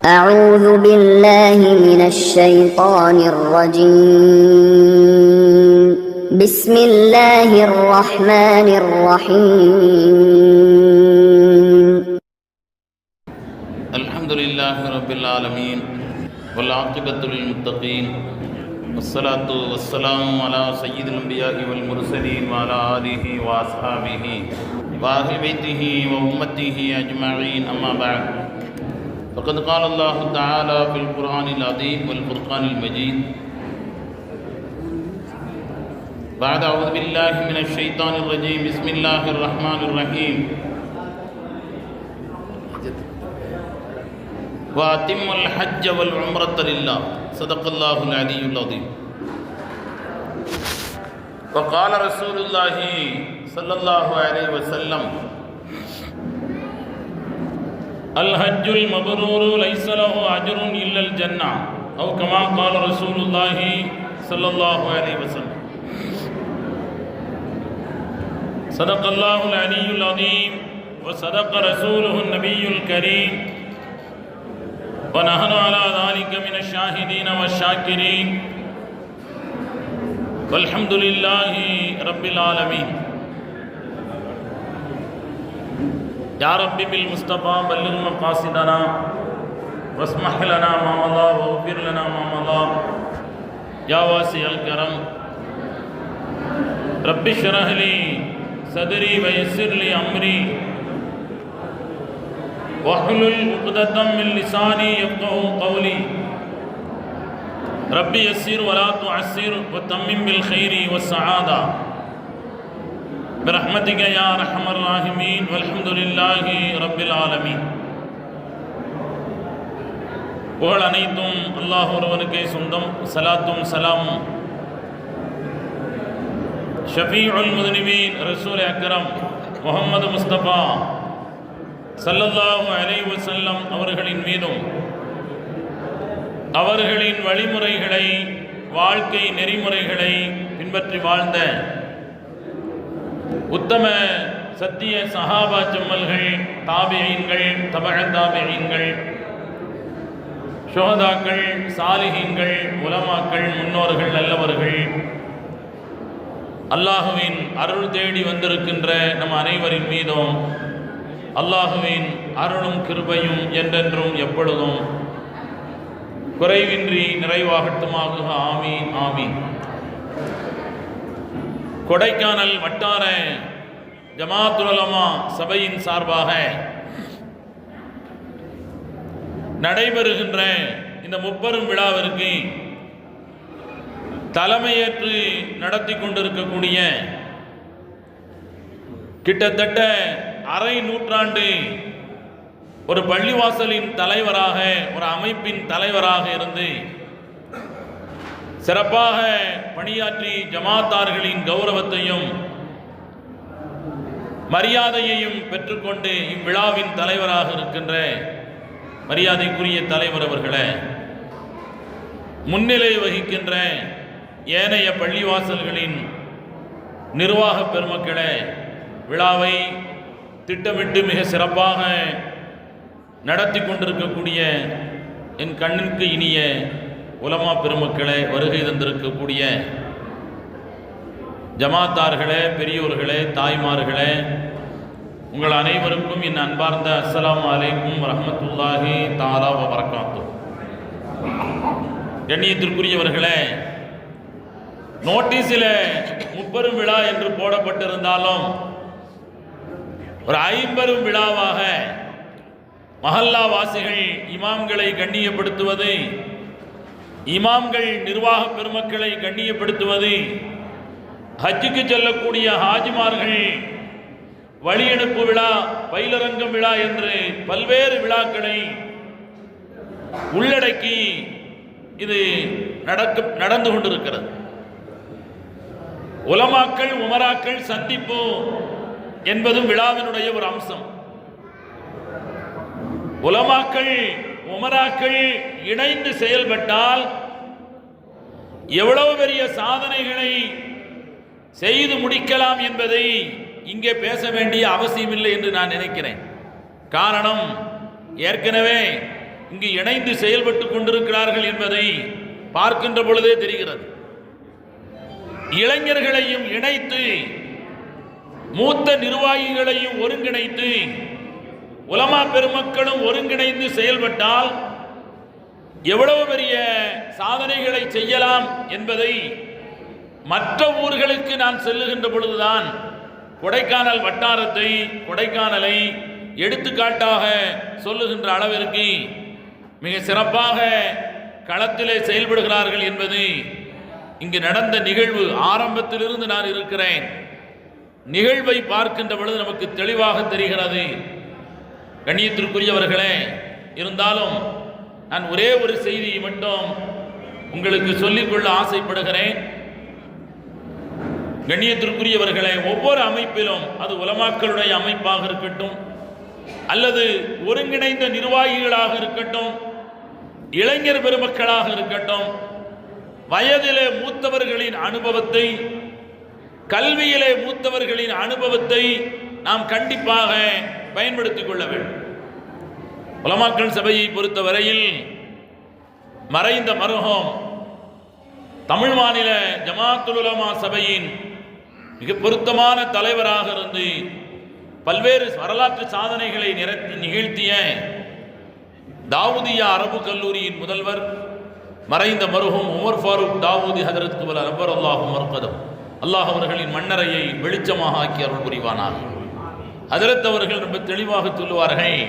أعوذ بالله من الشيطان الرجيم بسم الله الرحمن الرحيم الحمد لله رب العالمين والعاقبة للمتقين والصلاة والسلام على سيد الأنبياء والمرسلين وعلى آله وأصحابه وأهل بيته وأمته أجمعين أما بعد فقد قال الله تعالى في القرآن العظيم والفرقان المجيد بعد أعوذ بالله من الشيطان الرجيم بسم الله الرحمن الرحيم وأتموا الحج والعمرة لله صدق الله العلي العظيم وقال رسول الله صلى الله عليه وسلم الحج المبرور ليس له أجر إلا الجنة أو كما قال رسول الله صلى الله عليه وسلم صدق الله العلي العظيم وصدق رسوله النبي الكريم ونحن على ذلك من الشاهدين والشاكرين والحمد لله رب العالمين يا رب بالمصطفى بلغ مقاصدنا واسمح لنا ما مضى واغفر لنا ما مضى يا واسع الكرم رب اشرح لي صدري ويسر لي امري واحلل عقدة من لساني يفقهوا قولي رب يسر ولا تعسر وتمم بالخير والسعادة برحمتك يا أرحم الراحمين والحمد لله رب العالمين. புகழ் அனைத்தும் அல்லாஹ் ஒருவனுக்கே சொந்தம். சலாத்தும் சலாமும் ஷஃபீஉல் முஸ்லிமீன் ரசூல் அக்ரம் முஹம்மது முஸ்தபா ஸல்லல்லாஹு அலைஹி வஸல்லம் அவர்களின் மீதும் அவர்களின் வழிமுறைகளை வாழ்க்கை நெறிமுறைகளை பின்பற்றி வாழ்ந்த உத்தம சத்திய சஹாபா ஜம்மல்கள், தாபிஈன்கள், தபஅ தாபிஈன்கள், ஷுஹதாக்கள், சாலிஹீன்கள், உலமாக்கள், முன்னோர்கள், நல்லவர்கள், அல்லாஹுவின் அருள் தேடி வந்திருக்கின்ற நம் அனைவரின் மீதும் அல்லாஹுவின் அருளும் கிருபையும் என்றென்றும் எப்பொழுதும் குறைவின்றி நிறைவாகட்டுமாக. ஆமீன் ஆமீன். கொடைக்கானல் வட்டார ஜமாஅத்துல் உலமா சபையின் சார்பாக நடைபெறுகின்ற இந்த முப்பெரும் விழாவிற்கு தலைமையேற்று நடத்தி கொண்டிருக்கக்கூடிய கிட்டத்தட்ட அரை நூற்றாண்டு ஒரு பள்ளிவாசலின் தலைவராக, ஒரு அமைப்பின் தலைவராக இருந்து சிறப்பாக பணியாற்றி ஜமாத்தார்களின் கௌரவத்தையும் மரியாதையையும் பெற்றுக்கொண்டு இவ்விழாவின் தலைவராக இருக்கின்ற மரியாதைக்குரிய தலைவர் அவர்களே, முன்னிலை வகிக்கின்ற ஏனைய பள்ளிவாசல்களின் நிர்வாக பெருமக்களே, விழாவை திட்டமிட்டு மிக சிறப்பாக நடத்தி கொண்டிருக்கக்கூடிய என் கண்ணுக்கு இனிய உலமா பெருமக்களே, வருகை தந்திருக்கக்கூடிய ஜமாத்தார்களே, பெரியோர்களே, தாய்மார்களே, உங்கள் அனைவருக்கும் என் அன்பார்ந்த அஸ்ஸலாமு அலைக்கும் வரஹ்மத்துல்லாஹி தஆலா வ பரக்காத்துஹு. கண்ணியத்திற்குரியவர்களே, நோட்டீஸில் முப்பெரும் விழா என்று போடப்பட்டிருந்தாலும் ஒரு ஐம்பெரும் விழாவாக மஹல்லா வாசிகள் இமாம்களை கண்ணியப்படுத்துவது, இமாம்கள் நிர்வாக பெருமக்களை கண்ணியப்படுத்துவது, ஹஜ்ஜுக்கு செல்லக்கூடிய ஹாஜிமார்கள் வழியெடுப்பு விழா, பயிலரங்கம் விழா என்று பல்வேறு விழாக்களை உள்ளடக்கி இது நடந்து கொண்டிருக்கிறது. உலமாக்கள் உமராக்கள் சந்திப்பு என்பதும் விழாவினுடைய ஒரு அம்சம். உலமாக்கள் உமராக்கள் இணைந்து செயல்பட்டால் எவ்வளவு பெரிய சாதனைகளை செய்து முடிக்கலாம் என்பதை இங்கே பேச வேண்டிய அவசியமில்லை என்று நான் நினைக்கிறேன். காரணம், ஏற்கனவே இங்கு இணைந்து செயல்பட்டு கொண்டிருக்கிறார்கள் என்பதை பார்க்கின்ற பொழுதே தெரிகிறது. இளைஞர்களையும் இணைத்து மூத்த நிர்வாகிகளையும் ஒருங்கிணைத்து உலமா பெருமக்களும் ஒருங்கிணைந்து செயல்பட்டால் எவ்வளவு பெரிய சாதனைகளை செய்யலாம் என்பதை மற்ற ஊர்களுக்கு நான் செல்லுகின்ற பொழுதுதான் கொடைக்கானல் வட்டாரத்தை, கொடைக்கானலை எடுத்துக்காட்டாக சொல்லுகின்ற அளவிற்கு மிக சிறப்பாக களத்திலே செயல்படுகிறார்கள் என்பது இங்கு நடந்த நிகழ்வு. ஆரம்பத்திலிருந்து நான் இருக்கிறேன், நிகழ்வை பார்க்கின்ற பொழுது நமக்கு தெளிவாக தெரிகிறது. கண்ணியத்திற்குரியவர்களே, இருந்தாலும் நான் ஒரே ஒரு செய்தியை மட்டும் உங்களுக்கு சொல்லிக்கொள்ள ஆசைப்படுகிறேன். கண்ணியத்திற்குரியவர்களே, ஒவ்வொரு அமைப்பிலும், அது உலமாக்களுடைய அமைப்பாக இருக்கட்டும் அல்லது ஒருங்கிணைந்த நிர்வாகிகளாக இருக்கட்டும், இளைஞர் பெருமக்களாக இருக்கட்டும், வயதிலே மூத்தவர்களின் அனுபவத்தை, கல்வியிலே மூத்தவர்களின் அனுபவத்தை நாம் கண்டிப்பாக பயன்படுத்திக் கொள்ள வேண்டும். உலமாக்கள் சபையை பொறுத்தவரையில் மறைந்த மருகம் தமிழ் மாநில ஜமாத்துல் உலமா சபையின் மிக பொருத்தமான தலைவராக இருந்து பல்வேறு வரலாற்று சாதனைகளை நிகழ்த்திய தாவூதியா அரபு கல்லூரியின் முதல்வர் மறைந்த மருகும் உமர் ஃபாரூக் தாவூதி ஹதரத் குபல ரப்பர் அல்லாஹு மர்கதம், அல்லாஹ் அவர்களின் மண்ணறையை வெளிச்சமாக ஆக்கி அருள் புரிவானார். ஹதரத் அவர்கள் ரொம்ப தெளிவாக சொல்லுவார்கள்,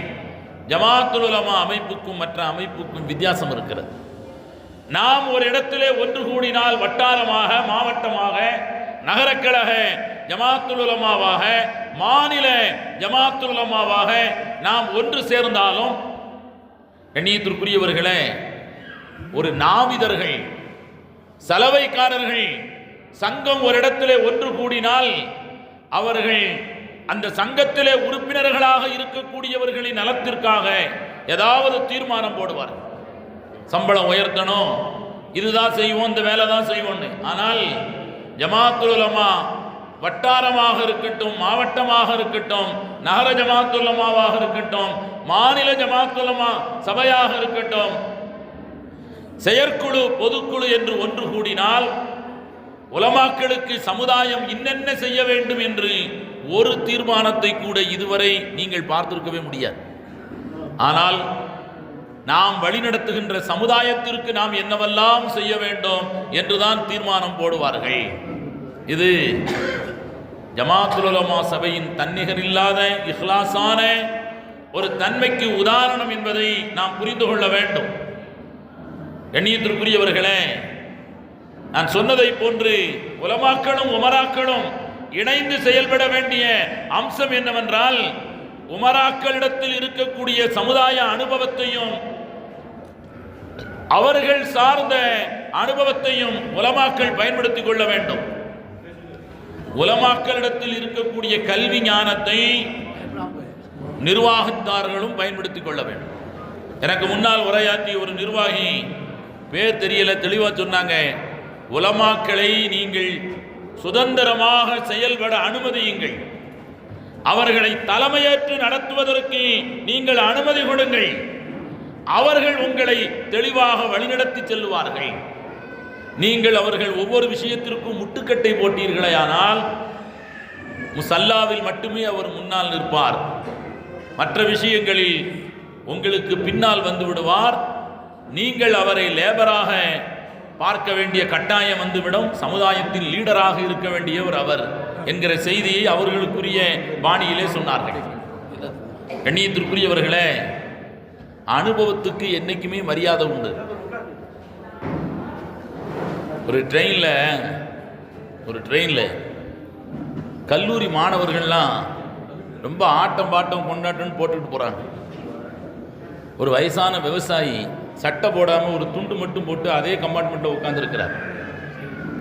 ஜமாத்துல் உலமா அமைப்புக்கும் மற்ற அமைப்புக்கும் வித்தியாசம் இருக்கிறது. நாம் ஒரு இடத்திலே ஒன்று கூடினால் வட்டாரமாக, மாவட்டமாக, நகரக்கழக ஜமாத்துல் உலமாவாக, மாநில ஜமாத்துல் உலமாவாக நாம் ஒன்று சேர்ந்தாலும், கண்ணியத்திற்குரியவர்களே, ஒரு நாவிதர்கள், சலவைக்காரர்கள் சங்கம் ஒரு இடத்திலே ஒன்று கூடினால் அவர்கள் அந்த சங்கத்திலே உறுப்பினர்களாக இருக்கக்கூடியவர்களின் நலத்திற்காக ஏதாவது தீர்மானம் போடுவார். சம்பளம் உயர்த்தணும், இதுதான் செய்வோம், இந்த வேலை தான் செய்வோம்னு. ஆனால் ஜமாத்துல் உலமா வட்டாரமாக இருக்கட்டும், மாவட்டமாக இருக்கட்டும், நகர ஜமாத்துல் உலமாவாக இருக்கட்டும், மாநில ஜமாத்துல் உலமா சபையாக இருக்கட்டும், செயற்குழு, பொதுக்குழு என்று ஒன்று கூடினால் உலமாக்களுக்கு சமுதாயம் இன்னென்ன செய்ய வேண்டும் என்று ஒரு தீர்மானத்தை கூட இதுவரை நீங்கள் பார்த்திருக்கவே முடியாது. ஆனால் நாம் வழிநடத்துகின்ற சமுதாயத்திற்கு நாம் என்னவெல்லாம் செய்ய வேண்டும் என்றுதான் தீர்மானம் போடுவார்கள். இது ஜமாத்துல் உலமா சபையின் தன்னிகர் இல்லாத இஹ்லாஸான ஒரு தன்மைக்கு உதாரணம் என்பதை நாம் புரிந்து கொள்ள வேண்டும். கண்ணியத்திற்குரியவர்களே, நான் சொன்னதை போன்று உலமாக்களும் உமராக்களும் இணைந்து செயல்பட வேண்டிய அம்சம் என்னவென்றால், உமராக்களிடத்தில் இருக்கக்கூடிய சமுதாய அனுபவத்தையும் அவர்கள் சார்ந்த அனுபவத்தையும் உலமாக்கள் பயன்படுத்திக் கொள்ள வேண்டும். உலமாக்களிடத்தில் இருக்கக்கூடிய கல்வி ஞானத்தை நிர்வாகத்தார்களும் பயன்படுத்திக் கொள்ள வேண்டும். எனக்கு முன்னால் உரையாற்றிய ஒரு நிர்வாகி, பேர் தெரியல, தெளிவாக சொன்னாங்க, உலமாக்களை நீங்கள் சுதந்திரமாக செயல்பட அனுமதியுங்கள், அவர்களை தலைமையேற்று நடத்துவதற்கு நீங்கள் அனுமதி கொடுங்கள், அவர்கள் உங்களை தெளிவாக வழிநடத்தி செல்வார்கள். நீங்கள் அவர்கள் ஒவ்வொரு விஷயத்திற்கும் முட்டுக்கட்டை போட்டீர்களேயானால் முசல்லாவில் மட்டுமே அவர் முன்னால் நிற்பார், மற்ற விஷயங்களில் உங்களுக்கு பின்னால் வந்து விடுவார். நீங்கள் அவரை லேபராக பார்க்க வேண்டிய கட்டாயம் வந்துவிடும். சமுதாயத்தில் லீடராக இருக்க வேண்டியவர் அவர் என்கிற செய்தியை அவர்களுக்குரிய பாணியிலே சொன்னார்கள். கண்ணியத்திற்குரியவர்களே, அனுபவத்துக்கு என்னைக்குமே மரியாதை உண்டு. ஒரு ட்ரெயினில் கல்லூரி மாணவர்கள்லாம் ரொம்ப ஆட்டம் பாட்டம் கொண்டாட்டம்னு போட்டுட்டு போகிறாங்க. ஒரு வயசான விவசாயி சட்டை போடாமல் ஒரு துண்டு மட்டும் போட்டு அதே கம்பார்ட்மெண்ட்டில் உட்கார்ந்துருக்கிறார்.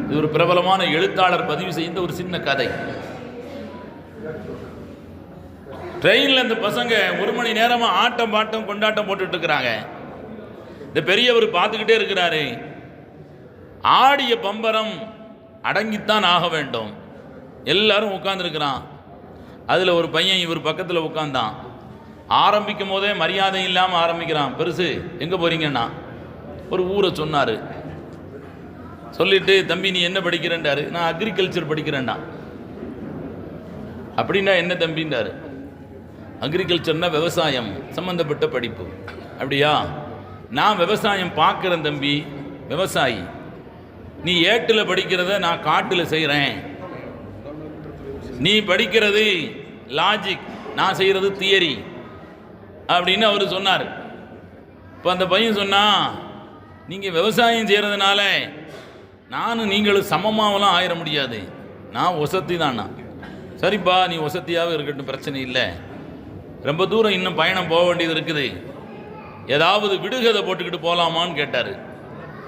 இது ஒரு பிரபலமான எழுத்தாளர் பதிவு செய்த ஒரு சின்ன கதை. ட்ரெயினில் இந்த பசங்க 1 மணி நேரமாக ஆட்டம் பாட்டம் கொண்டாட்டம் போட்டுட்டு இருக்கிறாங்க. இந்த பெரியவர் பார்த்துக்கிட்டே இருக்கிறாரு. ஆடிய பம்பரம் அடங்கித்தான் ஆக வேண்டும். எல்லாரும் உட்கார்ந்துருக்கிறான். அதில் ஒரு பையன் இவர் பக்கத்தில் உட்கார்ந்தான். ஆரம்பிக்கும் போதே மரியாதை இல்லாமல் ஆரம்பிக்கிறான். பெருசு எங்கே போகிறீங்கன்னா ஒரு ஊரை சொன்னார். சொல்லிட்டு தம்பி நீ என்ன படிக்கிறேன்டாரு. நான் அக்ரிகல்ச்சர் படிக்கிறேன்டா. அப்படின்னா என்ன தம்பின்றாரு. அக்ரிகல்ச்சர்னா விவசாயம் சம்மந்தப்பட்ட படிப்பு. அப்படியா, நான் விவசாயம் பார்க்குறேன் தம்பி, விவசாயி. நீ ஏட்டில் படிக்கிறத நான் காட்டில் செய்கிறேன். நீ படிக்கிறது லாஜிக், நான் செய்கிறது தியரி அப்படின்னு அவர் சொன்னார். இப்போ அந்த பையன் சொன்னா, நீங்கள் விவசாயம் செய்கிறதுனால நானும் நீங்களும் சமமாவெல்லாம் ஆயிட முடியாது, நான் ஒசத்தி தானா. சரிப்பா, நீ ஒசத்தியாகவும் இருக்கட்டும், பிரச்சனை இல்லை. ரொம்ப தூரம் இன்னும் பயணம் போக வேண்டியது இருக்குது, ஏதாவது விடுகதை போட்டுக்கிட்டு போகலாமான்னு கேட்டார்.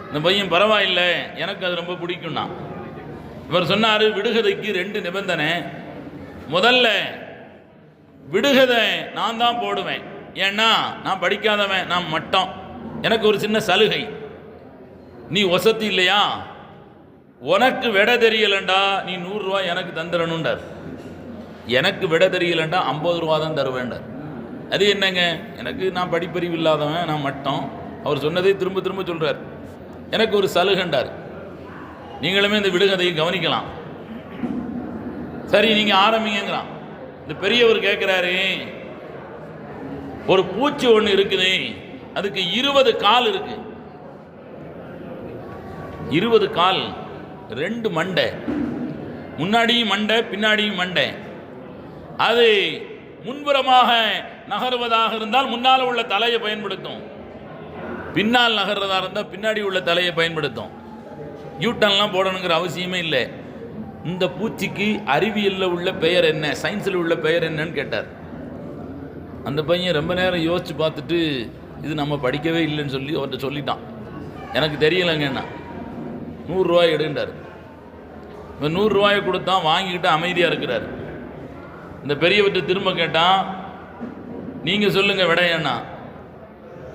இந்த பையன் பரவாயில்லை, எனக்கு அது ரொம்ப பிடிக்கும்னா. இவர் சொன்னார், விடுகதைக்கு 2 நிபந்தனை. முதல்ல விடுகதை நான் தான் போடுவேன், ஏன்னா நான் படிக்காதவன், நான் மட்டம். எனக்கு ஒரு சின்ன சலுகை, நீ ஒசத்தி இல்லையா, உனக்கு விட தெரியலண்டா நீ 100 ரூபாய் எனக்கு தந்துடணுண்டார். எனக்கு விட தெரியலண்டா 50 ரூபா தான் தருவேண்டார். அது என்னங்க, எனக்கு நான் படிப்பறிவு இல்லாதவன், நான் மட்டம். அவர் சொன்னதை திரும்ப திரும்ப சொல்கிறார். எனக்கு ஒரு சலுகண்டார். நீங்களுமே இந்த விடுகதையை கவனிக்கலாம். சரி நீங்கள் ஆரம்பிங்கிறான். இந்த பெரியவர் கேட்குறாரு, ஒரு பூச்சி ஒன்று இருக்குது, அதுக்கு 20 கால் இருக்கு. 20 கால், 2 மண்டை, முன்னாடியும் மண்டை பின்னாடியும் மண்டை. அது முன்புறமாக நகர்வதாக இருந்தால் முன்னால் உள்ள தலையை பயன்படுத்தும், பின்னால் நகர்றதா இருந்தால் பின்னாடி உள்ள தலையை பயன்படுத்தும். யூட்டன்லாம் போடணுங்கிற அவசியமே இல்லை. இந்த பூச்சிக்கு அறிவியலில் உள்ள பெயர் என்ன, சயின்ஸில் உள்ள பெயர் என்னன்னு கேட்டார். அந்த பையன் ரொம்ப நேரம் யோசித்து பார்த்துட்டு, இது நம்ம படிக்கவே இல்லைன்னு சொல்லி அவர்கிட்ட சொல்லிட்டான். எனக்கு தெரியலைங்கன்னா 100 ரூபாய் எடுண்டார். இப்போ 100 ரூபாயை கொடுத்தான், வாங்கிக்கிட்டு அமைதியாக இருக்கிறார். இந்த பெரியவர்கிட்ட திரும்ப கேட்டான், நீங்கள் சொல்லுங்கள் விட. ஏன்னா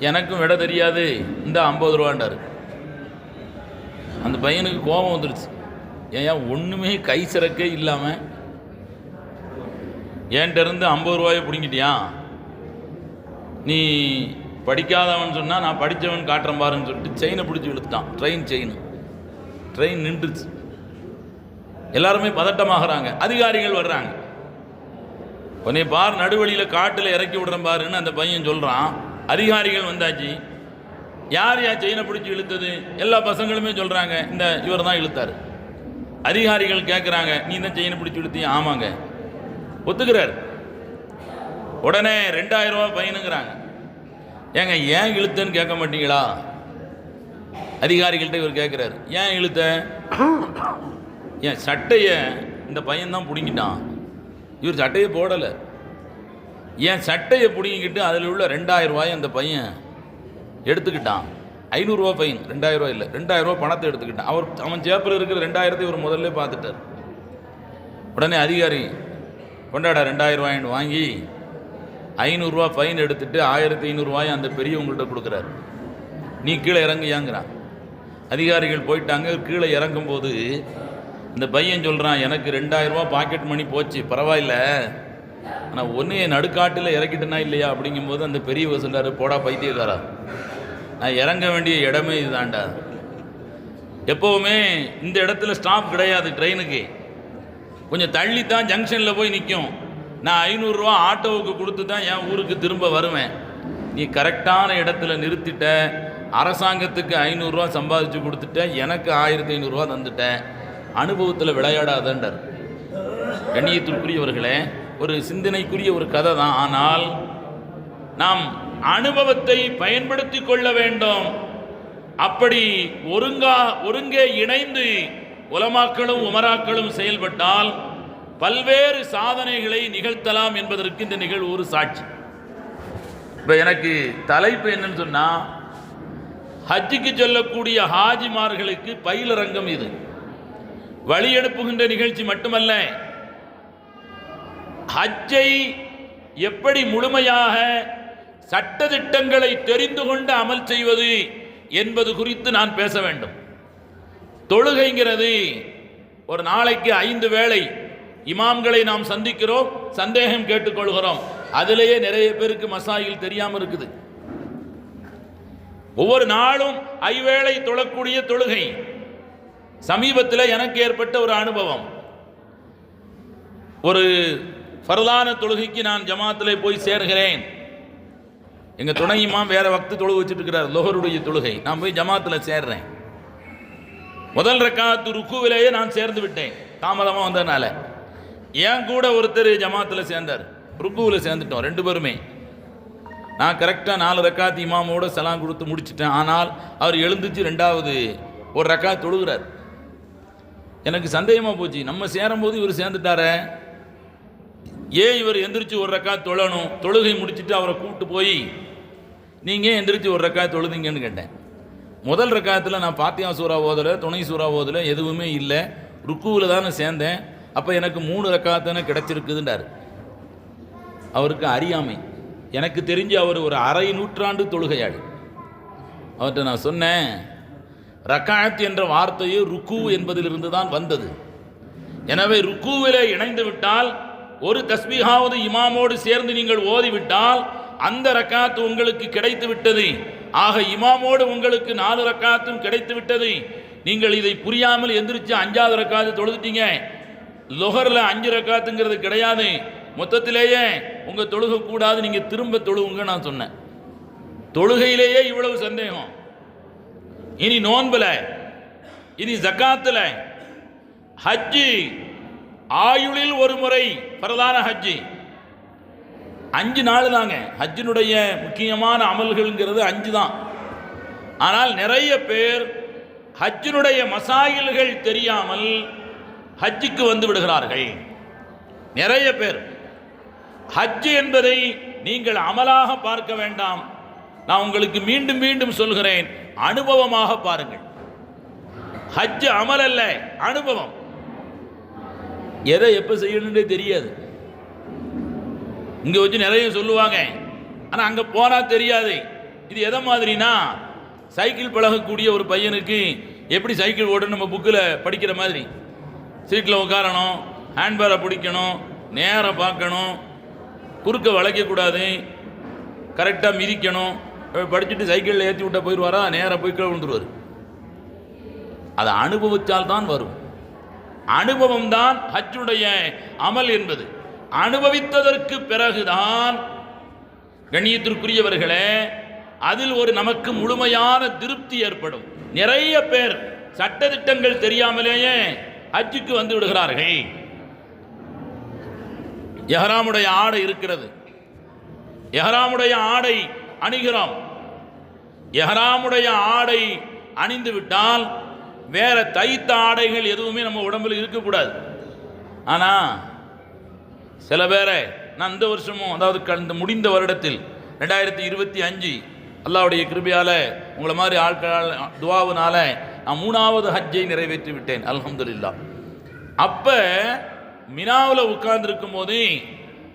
எனக்கும் விட தெரியாது, இந்த 50 ரூபாண்டார். அந்த பையனுக்கு கோபம் வந்துருச்சு. ஏன் ஒன்றுமே கை சிறக்கே இல்லாமல் என்கிட்ட இருந்து 50 ரூபாயை பிடிங்கிட்டியா, நீ படிக்காதவன் சொன்னால் நான் படித்தவன் காட்டுறேன் பாருன்னு சொல்லிட்டு செயினை பிடிச்சி இழுத்துட்டான். ட்ரெயின் நின்றுச்சு. எல்லாருமே பதட்டமாகறாங்க. அதிகாரிகள் வர்றாங்க. உன்னை பார், நடுவழியில் காட்டில் இறக்கி விடுறேன் பாருன்னு அந்த பையன் சொல்கிறான். அதிகாரிகள் வந்தாச்சு. யார் செயினை பிடிச்சி இழுத்தது? எல்லா பசங்களுமே சொல்கிறாங்க, இந்த இவர் தான் இழுத்தார். அதிகாரிகள் கேட்குறாங்க, நீ தான் செயினை பிடிச்சி இழுத்தியா? ஆமாங்க. ஒத்துக்கிறார். உடனே 2000 ரூபா ஃபைனுங்கிறாங்க. ஏங்க ஏன் இழுத்தன்னு கேட்க மாட்டீங்களா? அதிகாரிகள்கிட்ட இவர் கேட்குறாரு, ஏன் இழுத்த? என் சட்டையை இந்த பையன்தான் பிடிங்கிட்டான். இவர் சட்டையை போடலை. என் சட்டையை பிடிங்கிக்கிட்டு அதில் உள்ள 2000 ரூபாயை அந்த பையன் எடுத்துக்கிட்டான். 500 ரூபா ஃபைன், 2000 ரூபா இல்லை, 2000 ரூபா பணத்தை எடுத்துக்கிட்டான். அவன் சேப்பில் இருக்கிற 2000 இவர் முதல்ல பார்த்துட்டார். உடனே அதிகாரி கொண்டாடா 2000 ரூபாயின்னு வாங்கி 500 ரூபா ஃபைன் எடுத்துட்டு 1500 ரூபாயை அந்த பெரியவங்கள்ட்ட கொடுக்குறாரு. நீ கீழே இறங்குயாங்கிறான். அதிகாரிகள் போயிட்டாங்க. கீழே இறங்கும்போது இந்த பையன் சொல்கிறான், எனக்கு 2000 ரூபா பாக்கெட் மணி போச்சு, பரவாயில்ல, ஆனால் ஒன்று என் நடுக்காட்டில் இறக்கிட்டேனா இல்லையா அப்படிங்கும்போது அந்த பெரியவர் சொல்கிறாரு, போடா பைத்தியக்காரா, நான் இறங்க வேண்டிய இடமே இதுதான்டா. எப்போவுமே இந்த இடத்துல ஸ்டாப் கிடையாது. ட்ரெயினுக்கு கொஞ்சம் தள்ளி தான் ஜங்ஷனில் போய் நிற்கும். நான் 500 ரூபா ஆட்டோவுக்கு கொடுத்து தான் என் ஊருக்கு திரும்ப வருவேன். நீ கரெக்டான இடத்துல நிறுத்திட்ட, அரசாங்கத்துக்கு 500 ரூபா சம்பாதிச்சு கொடுத்துட்ட, எனக்கு 1500 ரூபா தந்துட்டேன், அனுபவத்தில் விளையாடாதண்டார். கண்ணியத்திற்குரியவர்களே, ஒரு சிந்தனைக்குரிய ஒரு கதை தான். ஆனால் நாம் அனுபவத்தை பயன்படுத்தி கொள்ள வேண்டும். அப்படி ஒருங்கே இணைந்து உலமாக்களும் உமராக்களும் செயல்பட்டால் பல்வேறு சாதனைகளை நிகழ்த்தலாம் என்பதற்கு இந்த நிகழ்வு ஒரு சாட்சி. இப்போ எனக்கு தலைப்பு என்னன்னு சொன்னால், ஹஜ்ஜுக்கு சொல்லக்கூடிய ஹாஜிமார்களுக்கு பயிலரங்கம். இது வழி அனுப்புகின்ற நிகழ்ச்சி மட்டுமல்ல, ஹஜ்ஜை எப்படி முழுமையாக சட்டதிட்டங்களை தெரிந்து கொண்டு அமல் செய்வது என்பது குறித்து நான் பேச வேண்டும். தொழுகைங்கிறது ஒரு நாளைக்கு 5 வேளை இமாம்களை நாம் சந்திக்கிறோம், சந்தேகம் கேட்டுக்கொள்கிறோம். அதிலேயே நிறைய பேருக்கு மசாயில் தெரியாமல் இருக்குது. ஒவ்வொரு நாளும் ஐவேளை தொழக்கூடிய தொழுகை. சமீபத்தில் எனக்கு ஏற்பட்ட ஒரு அனுபவம், ஒரு ஃபர்லான தொழுகைக்கு நான் ஜமாத்தில் போய் சேர்கிறேன். எங்கள் துணை இமாம் வேற வக்து தொழுகை வச்சுட்டு இருக்கிறார், லோஹருடைய தொழுகை. நான் போய் ஜமாத்தில் சேர்றேன். முதல் ரக்காத்து ருக்குவிலேயே நான் சேர்ந்து விட்டேன், தாமதமாக வந்ததுனால. என் கூட ஒருத்தர் ஜமாத்தில் சேர்ந்தார், ருக்குவில் சேர்ந்துட்டோம் ரெண்டு பேருமே. நான் கரெக்டாக 4 ரக்காத்து இமாமோட சலாம் கொடுத்து முடிச்சிட்டேன். ஆனால் அவர் எழுந்துச்சு ரெண்டாவது ஒரு ரக்காத் தொழுகிறார். எனக்கு சந்தேகமாக போச்சு, நம்ம சேரும்போது இவர் சேர்ந்துட்டாரே, ஏன் இவர் எந்திரிச்சு ஒரு ரக்காத் தொழணும்? தொழுகை முடிச்சுட்டு அவரை கூப்பிட்டு போய் நீங்கள் எந்திரிச்சு ஒரு ரக்காத் தொழுதிங்கன்னு கேட்டேன். முதல் ரக்காத்தில் நான் பாத்தியா சூறா ஓதலை, துணை சூறா ஓதலை, எதுவுமே இல்லை, ருக்குவில் தானே சேர்ந்தேன். அப்போ எனக்கு 3 ரக்காத்தானே கிடச்சிருக்குதுன்றார். அவருக்கு அறியாமை. எனக்கு தெரிஞ்சு அவர் ஒரு அரை நூற்றாண்டு தொழுகையாளி. அவர்கிட்ட நான் சொன்னேன், ரக்காத் என்ற வார்த்தையே ருக்கு என்பதிலிருந்து தான் வந்தது. எனவே ருக்குவிலே இணைந்து விட்டால், ஒரு தஸ்பீஹாவது இமாமோடு சேர்ந்து நீங்கள் ஓதிவிட்டால் அந்த ரக்காத்து உங்களுக்கு கிடைத்து விட்டது. ஆக இமாமோடு உங்களுக்கு 4 ரக்காத்தும் கிடைத்து விட்டது. நீங்கள் இதை புரியாமல் எந்திரிச்சு 5வது ரக்காத்து தொழுதுட்டீங்க. லொஹரில் 5 ரக்காத்துங்கிறது கிடையாது, மொத்தத்திலேயே உங்கள் தொழுகை கூடாது, நீங்கள் திரும்ப தொழுவுங்க நான் சொன்னேன். தொழுகையிலேயே இவ்வளவு சந்தேகம். இனி நோன்புல, இனி ஜக்காத்துல, ஹஜ்ஜி, ஆயுளில் ஒரு முறை பிரதான ஹஜ்ஜி 5 நாள் தாங்க. ஹஜ்ஜினுடைய முக்கியமான அமல்கள்ங்கிறது 5 தான். ஆனால் நிறைய பேர் ஹஜ்ஜினுடைய மசாயில்கள் தெரியாமல் ஹஜ்ஜுக்கு வந்து விடுகிறார்கள். நிறைய பேர் ஹஜ் என்பதை நீங்கள் அமலாக பார்க்க வேண்டாம். நான் உங்களுக்கு மீண்டும் மீண்டும் சொல்கிறேன், அனுபவமாக பாருங்கள். ஹஜ் அமல் அல்ல, அனுபவம். எதை எப்போ செய்யணும்னே தெரியாது. இங்கே வச்சு நிறைய சொல்லுவாங்க, ஆனால் அங்கே போனால் தெரியாது. இது எதை மாதிரினா, சைக்கிள் பழகக்கூடிய ஒரு பையனுக்கு எப்படி சைக்கிள் ஓடணும் நம்ம புக்கில் படிக்கிற மாதிரி, சீட்டில் உட்காரணும், ஹேண்ட்பேரை பிடிக்கணும், நேராக பார்க்கணும், குறுக்க வளைக்கக்கூடாது, கரெக்டாக மிதிக்கணும். படிச்சுட்டு சைக்கிளில் ஏற்றி விட்டால் போயிடுவாரா, நேராக போய் கீழே விழுந்துருவார். அதை அனுபவித்தால் தான் வரும். அனுபவம் தான் ஹஜ்ஜுடைய அமல் என்பது. அனுபவித்ததற்கு பிறகுதான் கண்ணியத்திற்குரியவர்களே அதில் ஒரு நமக்கு முழுமையான திருப்தி ஏற்படும். நிறைய பேர் சட்டதிட்டங்கள் தெரியாமலேயே ஹஜ்ஜுக்கு வந்து விடுகிறார்கள். எஹ்ராமுடைய ஆடை இருக்கிறது, எஹ்ராமுடைய ஆடை அணிகிறோம். எஹ்ராமுடைய ஆடை அணிந்து விட்டால் வேற தைத்த ஆடைகள் எதுவுமே நம்ம உடம்பில் இருக்கக்கூடாது. ஆனால் சில பேரை நான் இந்த வருஷமும், அதாவது இந்த முடிந்த வருடத்தில் 2025 அல்லாஹ்வுடைய கிருபையால் உங்களை மாதிரி ஆட்களால் துவாவினால நான் 3வது ஹஜ்ஜை நிறைவேற்றி விட்டேன், அல்ஹம்துலில்லாஹ். அப்போ மினாவில் உட்கார்ந்துருக்கும் போது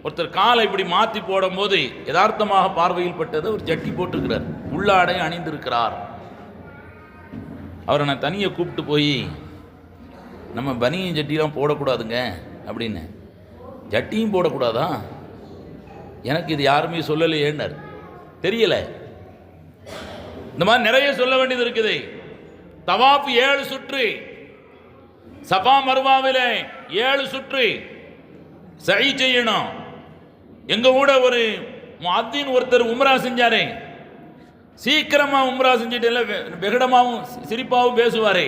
ஒருத்தர் காலை இப்படி மாற்றி போடும்போது யதார்த்தமாக பார்வையில் பட்டது, ஒரு ஜட்டி போட்டிருக்கிறார், உள்ளாடை அணிந்திருக்கிறார். அவரை நான் தனியை கூப்பிட்டு போய், நம்ம பனியும் ஜட்டிலாம் போடக்கூடாதுங்க அப்படின்னு. ஜட்டியும் போடக்கூடாதா? எனக்கு இது யாருமே சொல்லலையேன்னார். தெரியல. இந்த மாதிரி நிறைய சொல்ல வேண்டியது இருக்குது. தவாஃப் 7 சுற்று, சஃபா மர்வாவில் 7 சுற்று சை செய்யணும். எங்க கூட ஒரு முஅத்தின் ஒருத்தர் உம்ரா செஞ்சாரு. சீக்கிரமாக உம்ரா செஞ்சுட்டு இல்லை, வெகடமாகவும் சிரிப்பாகவும் பேசுவார்.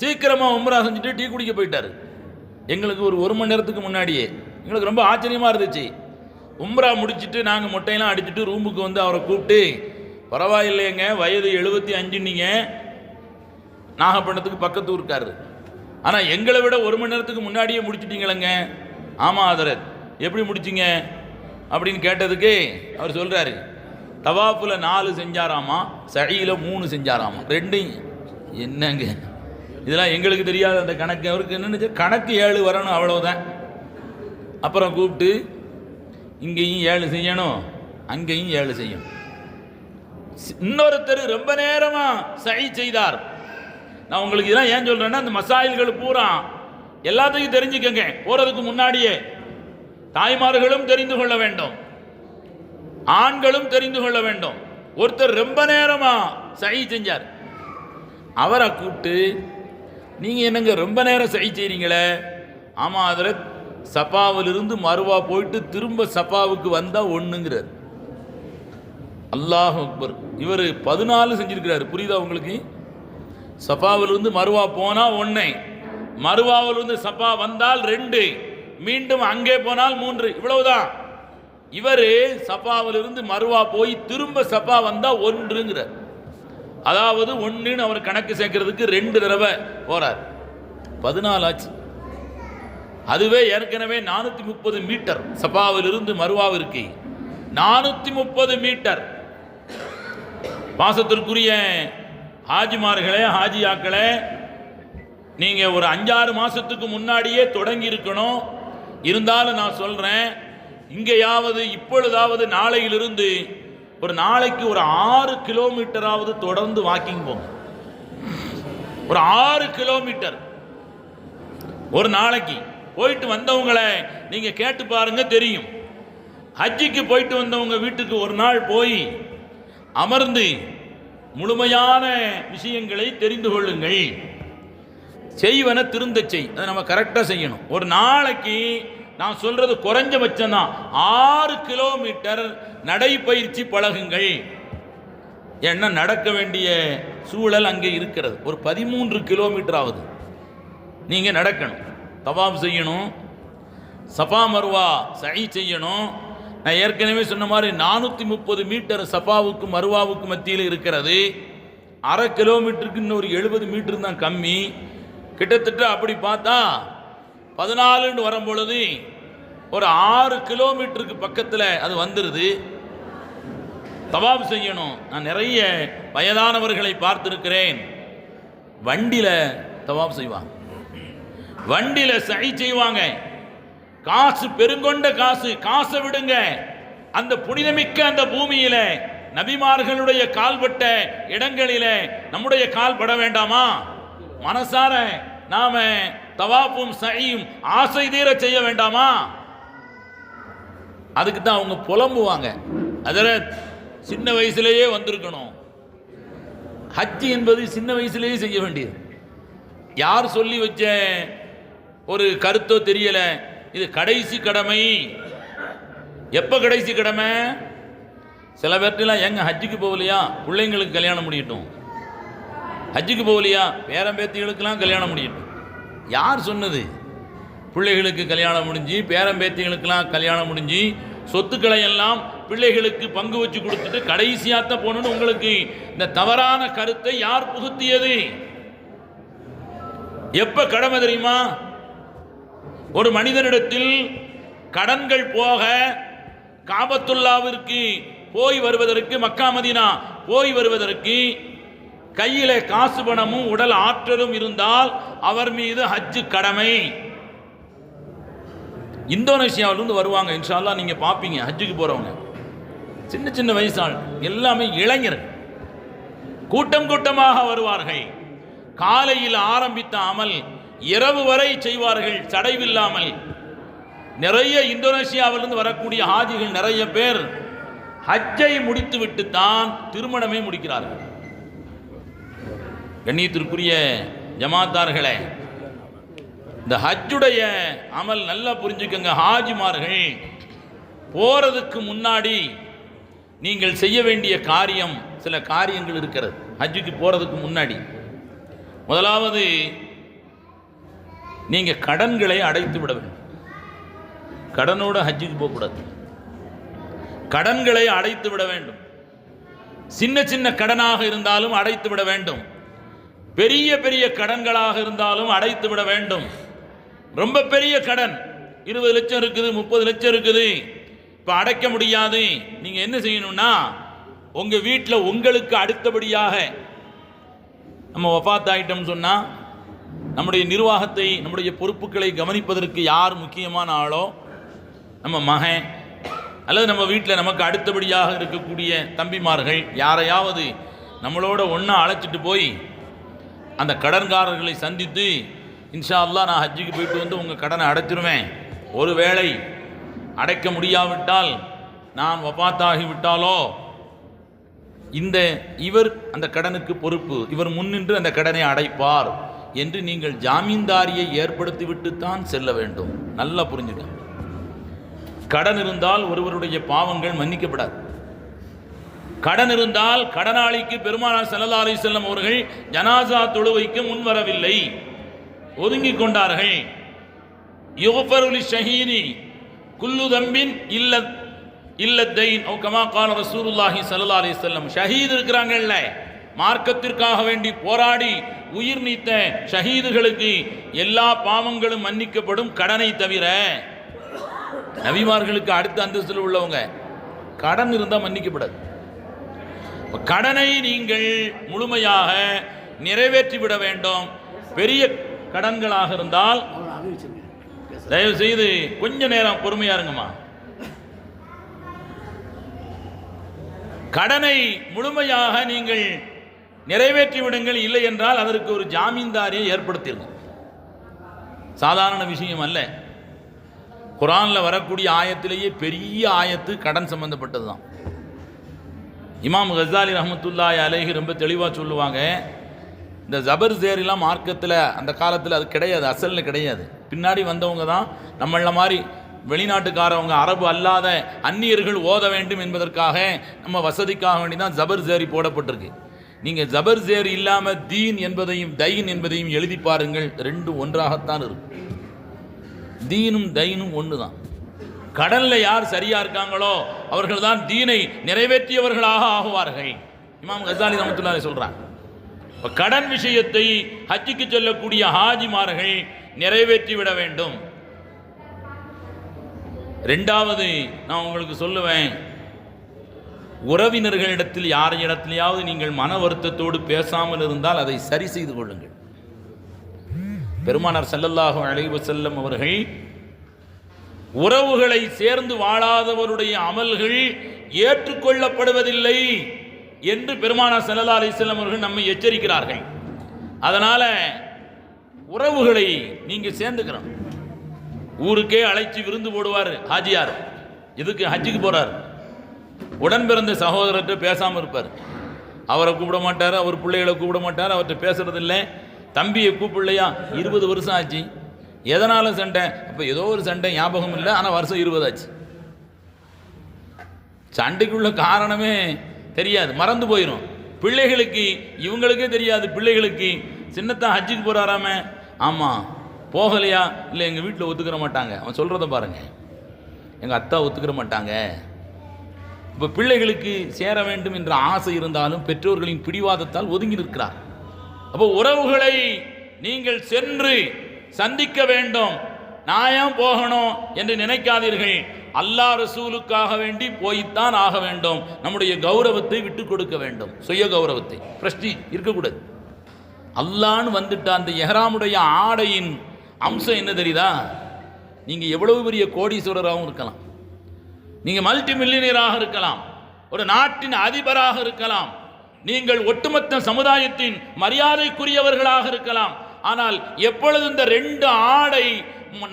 சீக்கிரமாக உம்ரா செஞ்சுட்டு டீ குடிக்க போயிட்டார். எங்களுக்கு ஒரு மணி நேரத்துக்கு முன்னாடியே எங்களுக்கு ரொம்ப ஆச்சரியமாக இருந்துச்சு. உம்ரா முடிச்சுட்டு நாங்கள் மொட்டையெல்லாம் அடிச்சுட்டு ரூமுக்கு வந்து அவரை கூப்பிட்டு, பரவாயில்லைங்க வயது 75 நீங்கள், நாகப்பட்டினத்துக்கு பக்கத்து ஊருக்காரு, ஆனால் எங்களை விட 1 மணி நேரத்துக்கு முன்னாடியே முடிச்சுட்டீங்களேங்க. ஆமாம் ஹதரத், எப்படி முடிச்சிங்க அப்படின்னு கேட்டதுக்கு அவர் சொல்கிறாரு, தவாஃபில் 4 செஞ்சாராமா, சையில் 3 செஞ்சாராமா, 2. என்னங்க இதெல்லாம் எங்களுக்கு தெரியாத அந்த கணக்கு. அவருக்கு என்னென்னு கணக்கு 7 வரணும், அவ்வளவுதான். அப்புறம் கூப்பிட்டு இங்கேயும் 7 செய்யணும், அங்கேயும் 7 செய்யணும். இன்னொருத்தர் ரொம்ப நேரமாக சை செய்தார். நான் உங்களுக்கு இதெல்லாம் ஏன் சொல்கிறேன்னா, அந்த மசாயில்கள் பூரா எல்லாத்தையும் தெரிஞ்சுக்கங்க. போகிறதுக்கு முன்னாடியே தாய்மார்களும் தெரிந்து கொள்ள வேண்டும். ஆண்களும் தெரிந்து கொள்ள வேண்டும். ஒருத்தர் ரொம்ப நேரமா சஹி செஞ்சார், அவரை கூப்பிட்டு நீங்க என்னங்க ரொம்ப நேரம் சஹி செய்றீங்களே? ஆமா ஹஜ்ரத், சஃபாவிலிருந்து மருவா போயிட்டு திரும்ப சஃபாவுக்கு வந்தா ஒண்ணுங்கிறார். அல்லாஹ் அக்பர். இவர் 14 செஞ்சிருக்கிறாரு. புரியுதா உங்களுக்கு? சஃபாவிலிருந்து மருவா போனா 1, மருவாவிலிருந்து சஃபா வந்தால் 2, மீண்டும் அங்கே போனால் 3, இவ்வளவுதான். இவர் சஃபாவிலிருந்து மருவா போய் திரும்ப சஃபா வந்தா 1ங்கிறார். அதாவது 1ன்னு அவர் கணக்கு சேர்க்கறதுக்கு 2 தடவை போறார். 14 ஆச்சு. அதுவே ஏற்கனவே 430 மீட்டர் சஃபாவிலிருந்து மருவாவிற்கு 430 மீட்டர். பாசத்திற்குரிய ஹாஜிமார்களே, ஹாஜியாக்களே, நீங்க ஒரு 5-6 மாசத்துக்கு முன்னாடியே தொடங்கி இருக்கணும். இருந்தாலும் நான் சொல்றேன், இங்கேயாவது இப்பொழுதாவது நாளையிலிருந்து ஒரு நாளைக்கு ஒரு 6 கிலோமீட்டராவது தொடர்ந்து வாக்கிங் போங்க. ஒரு 6 கிலோமீட்டர் ஒரு நாளைக்கு போயிட்டு வந்தவங்களை நீங்க கேட்டு பாருங்க, தெரியும். ஹஜ்ஜிக்கு போயிட்டு வந்தவங்க வீட்டுக்கு ஒரு நாள் போய் அமர்ந்து முழுமையான விஷயங்களை தெரிந்து கொள்ளுங்கள். செய்வன திருந்த செய், அதை நம்ம கரெக்டாக செய்யணும். ஒரு நாளைக்கு நான் சொல்றது குறைஞ்சபட்சம் தான் 6 கிலோமீட்டர் நடைப்பயிற்சி பழகுங்கள். ஏன்னா நடக்க வேண்டிய சூழல் அங்கே இருக்கிறது. ஒரு 13 கிலோமீட்டர் ஆகுது நீங்க நடக்கணும், தவாப் செய்யணும், சஃபா மருவா சஹி செய்யணும். நான் ஏற்கனவே சொன்ன மாதிரி 430 மீட்டர் சஃபாவுக்கு மருவாவுக்கு மத்தியில் இருக்கிறது. 1/2 கிலோமீட்டருக்கு இன்னொரு 70 மீட்டர் தான் கம்மி. கிட்டத்தட்ட அப்படி பார்த்தா 14ன்னு வரும்பொழுது ஒரு 6 கிலோமீட்டருக்கு பக்கத்தில் அது வந்துடுது. தவாப் செய்யணும். நான் நிறைய வயதானவர்களை பார்த்திருக்கிறேன், வண்டியில் தவாப் செய்வாங்க, வண்டியில் சஹி செய்வாங்க. காசு பெருங்கொண்ட காசை விடுங்க. அந்த புனிதமிக்க அந்த பூமியில நபிமார்களுடைய கால்பட்ட இடங்களில நம்முடைய கால் பட வேண்டாமா? மனசார நாம தவாப்பும் சஹியும் ஆசை தீர செய்ய வேண்டாமா? அதுக்கு தான் அவங்க புலம்புவாங்க, அதில் சின்ன வயசுலேயே வந்திருக்கணும். ஹஜ் என்பது சின்ன வயசுலேயே செய்ய வேண்டியது. யார் சொல்லி வச்ச ஒரு கருத்தோ தெரியல. இது கடைசி கடமை. எப்போ கடைசி கடமை? சில பேர்ட்டெல்லாம் எங்க ஹஜ்ஜுக்கு போகலையா, பிள்ளைங்களுக்கு கல்யாணம் முடியட்டும். ஹஜ்ஜுக்கு போகலையா, பேரம்பேத்திகளுக்கெல்லாம் கல்யாணம் முடியட்டும். யார் சொன்னது? பிள்ளைகளுக்கு கல்யாணம் முடிஞ்சு, பேரம்பேத்திகளுக்கெல்லாம் கல்யாணம் முடிஞ்சு, சொத்துக்களை எல்லாம் பிள்ளைகளுக்கு பங்கு வச்சு கொடுத்துட்டு கடைசியாத்த போகணும்னு உங்களுக்கு இந்த தவறான கருத்தை யார் புகுத்தியது? எப்ப கடமை தெரியுமா? ஒரு மனிதனிடத்தில் கடன்கள் போக காபத்துல்லாவிற்கு போய் வருவதற்கு, மக்கா மதீனா போய் வருவதற்கு கையில காசு பணமும் உடல் ஆற்றலும் இருந்தால் அவர் மீது ஹஜ்ஜு கடமை. இந்தோனேஷியாவிலிருந்து வருவாங்க, இன்ஷா அல்லாஹ் நீங்க பார்ப்பீங்க. ஹஜ்ஜுக்கு போறவங்க சின்ன சின்ன வயசாள், எல்லாமே இளைஞர்கள், கூட்டம் கூட்டமாக வருவார்கள். காலையில் ஆரம்பித்த அமல் இரவு வரை செய்வார்கள் தடைவில்லாமல். நிறைய இந்தோனேஷியாவிலிருந்து வரக்கூடிய ஹாஜிகள் நிறைய பேர் ஹஜ்ஜை முடித்து விட்டு தான் திருமணமே முடிக்கிறார்கள். கண்ணியத்திற்குரிய ஜமாத்தார்களே, இந்த ஹஜ்ஜுடைய அமல் நல்லா புரிஞ்சுக்கங்க. ஹாஜிமார்கள் போறதுக்கு முன்னாடி நீங்கள் செய்ய வேண்டிய காரியம், சில காரியங்கள் இருக்கிறது. ஹஜ்ஜுக்கு போறதுக்கு முன்னாடி முதலாவது நீங்க கடன்களை அடைத்து விட வேண்டும். கடனோட ஹஜ்ஜுக்கு போகக்கூடாது. கடன்களை அடைத்து விட வேண்டும். சின்ன சின்ன கடனாக இருந்தாலும் அடைத்து விட வேண்டும். பெரிய பெரிய கடன்களாக இருந்தாலும் அடைத்து விட வேண்டும். ரொம்ப பெரிய கடன் 20 லட்சம் இருக்குது, 30 லட்சம் இருக்குது, இப்போ அடைக்க முடியாது. நீங்க என்ன செய்யணும்னா, உங்க வீட்டில் உங்களுக்கு அடுத்தபடியாக நம்ம வஃபாத் ஆயிட்டோம்னு சொன்னா, நம்முடைய நிர்வாகத்தை, நம்முடைய பொறுப்புகளை கவனிப்பதற்கு யார் முக்கியமான ஆளோ, நம்ம மகன் அல்லது நம்ம வீட்டில் நமக்கு அடுத்தபடியாக இருக்கக்கூடிய தம்பிமார்கள் யாரையாவது நம்மளோட ஒன்றா அழைச்சிட்டு போய் அந்த கடன்காரர்களை சந்தித்து, இன்ஷா அல்லாஹ் நான் ஹஜ்ஜுக்கு போயிட்டு வந்து உங்கள் கடனை அடைச்சிருவேன், ஒருவேளை அடைக்க முடியாவிட்டால் நான் வஃபாத்தாகிவிட்டாலோ இவர் அந்த கடனுக்கு பொறுப்பு, இவர் முன்னின்று அந்த கடனை அடைப்பார் என்று நீங்கள் ஜாமீன்தாரியை ஏற்படுத்திவிட்டுத்தான் செல்ல வேண்டும். நல்லா புரிஞ்சுக்க. கடன் இருந்தால் ஒருவருடைய பாவங்கள் மன்னிக்கப்படாது. கடன் இருந்தால் கடனாளிக்கு பெருமானார் ஸல்லல்லாஹு அலைஹி வஸல்லம் அவர்கள் ஜனாசா தொழுவைக்கு முன்வரவில்லை, ஒதுங்கிக் கொண்டார்கள். யுஃபரு லிஷஹீதி குல்லு தம்பின் இல்லத்தைன் ஓ கமா கால ரசூலுல்லாஹி ஸல்லல்லாஹு அலைஹி வஸல்லம். ஷஹீத் இருக்கிறாங்கல்ல, மார்க்கத்திற்காக வேண்டி போராடி உயிர் நீத்த ஷஹீதுகளுக்கு எல்லா பாவங்களும் மன்னிக்கப்படும், கடனை தவிர. நபிமார்களுக்கு அடுத்த அந்தஸ்தில் உள்ளவங்க கடன் இருந்தால் மன்னிக்கப்படாது. கடனை நீங்கள் முழுமையாக நிறைவேற்றிவிட வேண்டும். பெரிய கடன்களாக இருந்தால் தயவு செய்து கொஞ்ச நேரம் பொறுமையா இருங்கம்மா. கடனை முழுமையாக நீங்கள் நிறைவேற்றி விடுங்கள். இல்லை என்றால் அதற்கு ஒரு ஜாமீன்தாரியை ஏற்படுத்திருங்க. சாதாரண விஷயம் அல்ல. குர்ஆனில் வரக்கூடிய ஆயத்திலேயே பெரிய ஆயத்து கடன் சம்பந்தப்பட்டது தான். இமாம் கஸாலி ரஹ்மத்துல்லாஹி அலைஹி ரொம்ப தெளிவாக சொல்லுவாங்க, இந்த ஜபர் ஜேரிலாம் மார்க்கத்தில் அந்த காலத்தில் அது கிடையாது, அசல்னு கிடையாது. பின்னாடி வந்தவங்க தான் நம்மள மாதிரி வெளிநாட்டுக்காரவங்க, அரபு அல்லாத அந்நியர்கள் ஓத வேண்டும் என்பதற்காக நம்ம வசதிக்காக வேண்டி தான் ஜபர் ஜேரி போடப்பட்டிருக்கு. நீங்கள் ஜபர் ஜேரி இல்லாமல் தீன் என்பதையும் தைன் என்பதையும் எழுதி பாருங்கள், ரெண்டும் ஒன்றாகத்தான் இருக்கும். தீனும் தைனும் ஒன்று தான். கடனில் யார் சரியா இருக்காங்களோ அவர்கள் தான் தீனை நிறைவேற்றியவர்களாக ஆகுவார்கள். இமாம் கஸாலி ரஹ்மத்துல்லாஹி அலைஹி சொல்றாங்க. கடன் விஷயத்தை ஹஜ்ஜுக்கு செல்லக்கூடிய ஹாஜிமார்கள் நிறைவேற்றி விட வேண்டும். ரெண்டாவது நான் உங்களுக்கு சொல்லுவேன், உறவினர்களிடத்தில் யாரிடத்திலேயாவது நீங்கள் மன வருத்தத்தோடு பேசாமல் இருந்தால் அதை சரி செய்து கொள்ளுங்கள். பெருமானார் ஸல்லல்லாஹு அலைஹி வஸல்லம் அவர்கள் உறவுகளை சேர்ந்து வாழாதவருடைய அமல்கள் ஏற்றுக்கொள்ளப்படுவதில்லை என்று பெருமானார் ஸல்லல்லாஹு அலைஹி வஸல்லம் அவர்கள் நம்மை எச்சரிக்கிறார்கள். அதனால உறவுகளை நீங்க சேர்ந்துக்கிறோம். ஊருக்கே அழைச்சி விருந்து போடுவார் ஹாஜியார். இதுக்கு ஹஜ்ஜுக்கு போறார். உடன் பிறந்த சகோதரர்கிட்ட பேசாமல் இருப்பார். அவரை கூப்பிட மாட்டார், அவர் பிள்ளைகளை கூப்பிட மாட்டார், அவர்கிட்ட பேசுறது இல்லை. தம்பியை கூப்பிடலையா, 20 வருஷம் ஆச்சு, எதனால சண்டை? அப்போ ஏதோ ஒரு சண்டை, ஞாபகம் இல்லை, ஆனால் வருஷம் 20 ஆச்சு. சண்டைக்குள்ள காரணமே தெரியாது, மறந்து போயிடும். பிள்ளைகளுக்கு இவங்களுக்கே தெரியாது. பிள்ளைகளுக்கு சின்னத்தான் ஹஜ்ஜுக்கு போறாராம, ஆமாம் போகலையா, இல்லை எங்கள் வீட்டில் ஒத்துக்கிற மாட்டாங்க. அவன் சொல்கிறத பாருங்க, எங்கள் அத்தா ஒத்துக்கிற மாட்டாங்க. இப்போ பிள்ளைகளுக்கு சேர வேண்டும் என்ற ஆசை இருந்தாலும் பெற்றோர்களின் பிடிவாதத்தால் ஒதுங்கி நிற்கிறார். அப்போ உறவுகளை நீங்கள் சென்று சந்திக்க வேண்டும். நான் போகணும் என்று நினைக்காதீர்கள். அல்லாஹ் ரசூலுக்காக வேண்டி போய்த்தான் ஆக வேண்டும். நம்முடைய கௌரவத்தை விட்டு கொடுக்க வேண்டும், சுய கௌரவத்தை, பிரஸ்டீஜ் இருக்கக்கூடாது. அல்லான்னு வந்துட்டா அந்த எஹ்ராமுடைய ஆடையின் அம்சம் என்ன தெரியுதா? நீங்கள் எவ்வளவு பெரிய கோடீஸ்வரராகவும் இருக்கலாம், நீங்கள் மல்டி மில்லியனராக இருக்கலாம், ஒரு நாட்டின் அதிபராக இருக்கலாம், நீங்கள் ஒட்டுமொத்த சமுதாயத்தின் மரியாதைக்குரியவர்களாக இருக்கலாம். ஆனால் எப்பொழுது இந்த 2 ஆடை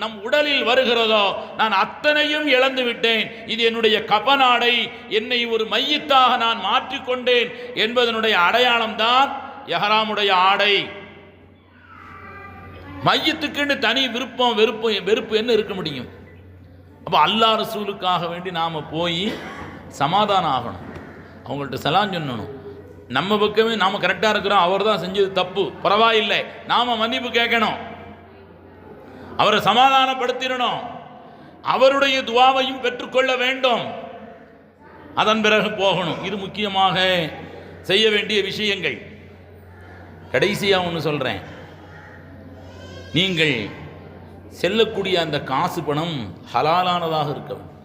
நம் உடலில் வருகிறதோ நான் அத்தனையும் இழந்து விட்டேன், இது என்னுடைய கபனாடை, என்னை ஒரு மையத்தாக நான் மாற்றிக்கொண்டேன் என்பதனுடைய அடையாளம்தான் எஹ்ராமுடைய ஆடை. மையத்துக்குன்னு தனி விருப்பம் வெறுப்பு என்ன இருக்க முடியும்? அப்போ அல்லாஹ் ரசூலுக்காக வேண்டி நாம் போய் சமாதானம் ஆகணும், அவங்கள்ட்ட சலாம் சொல்லணும். நம்ம பக்கமே நாம் கரெக்டாக இருக்கிறோம், அவர் தான் செஞ்சது தப்பு, பரவாயில்லை, நாம் மன்னிப்பு கேட்கணும், அவரை சமாதானப்படுத்திடணும், அவருடைய துவாவையும் பெற்றுக்கொள்ள வேண்டும், அதன் பிறகு போகணும். இது முக்கியமாக செய்ய வேண்டிய விஷயங்கள். கடைசியாக ஒன்று சொல்கிறேன், நீங்கள் செல்லக்கூடிய அந்த காசு பணம் ஹலாலானதாக இருக்க வேண்டும்.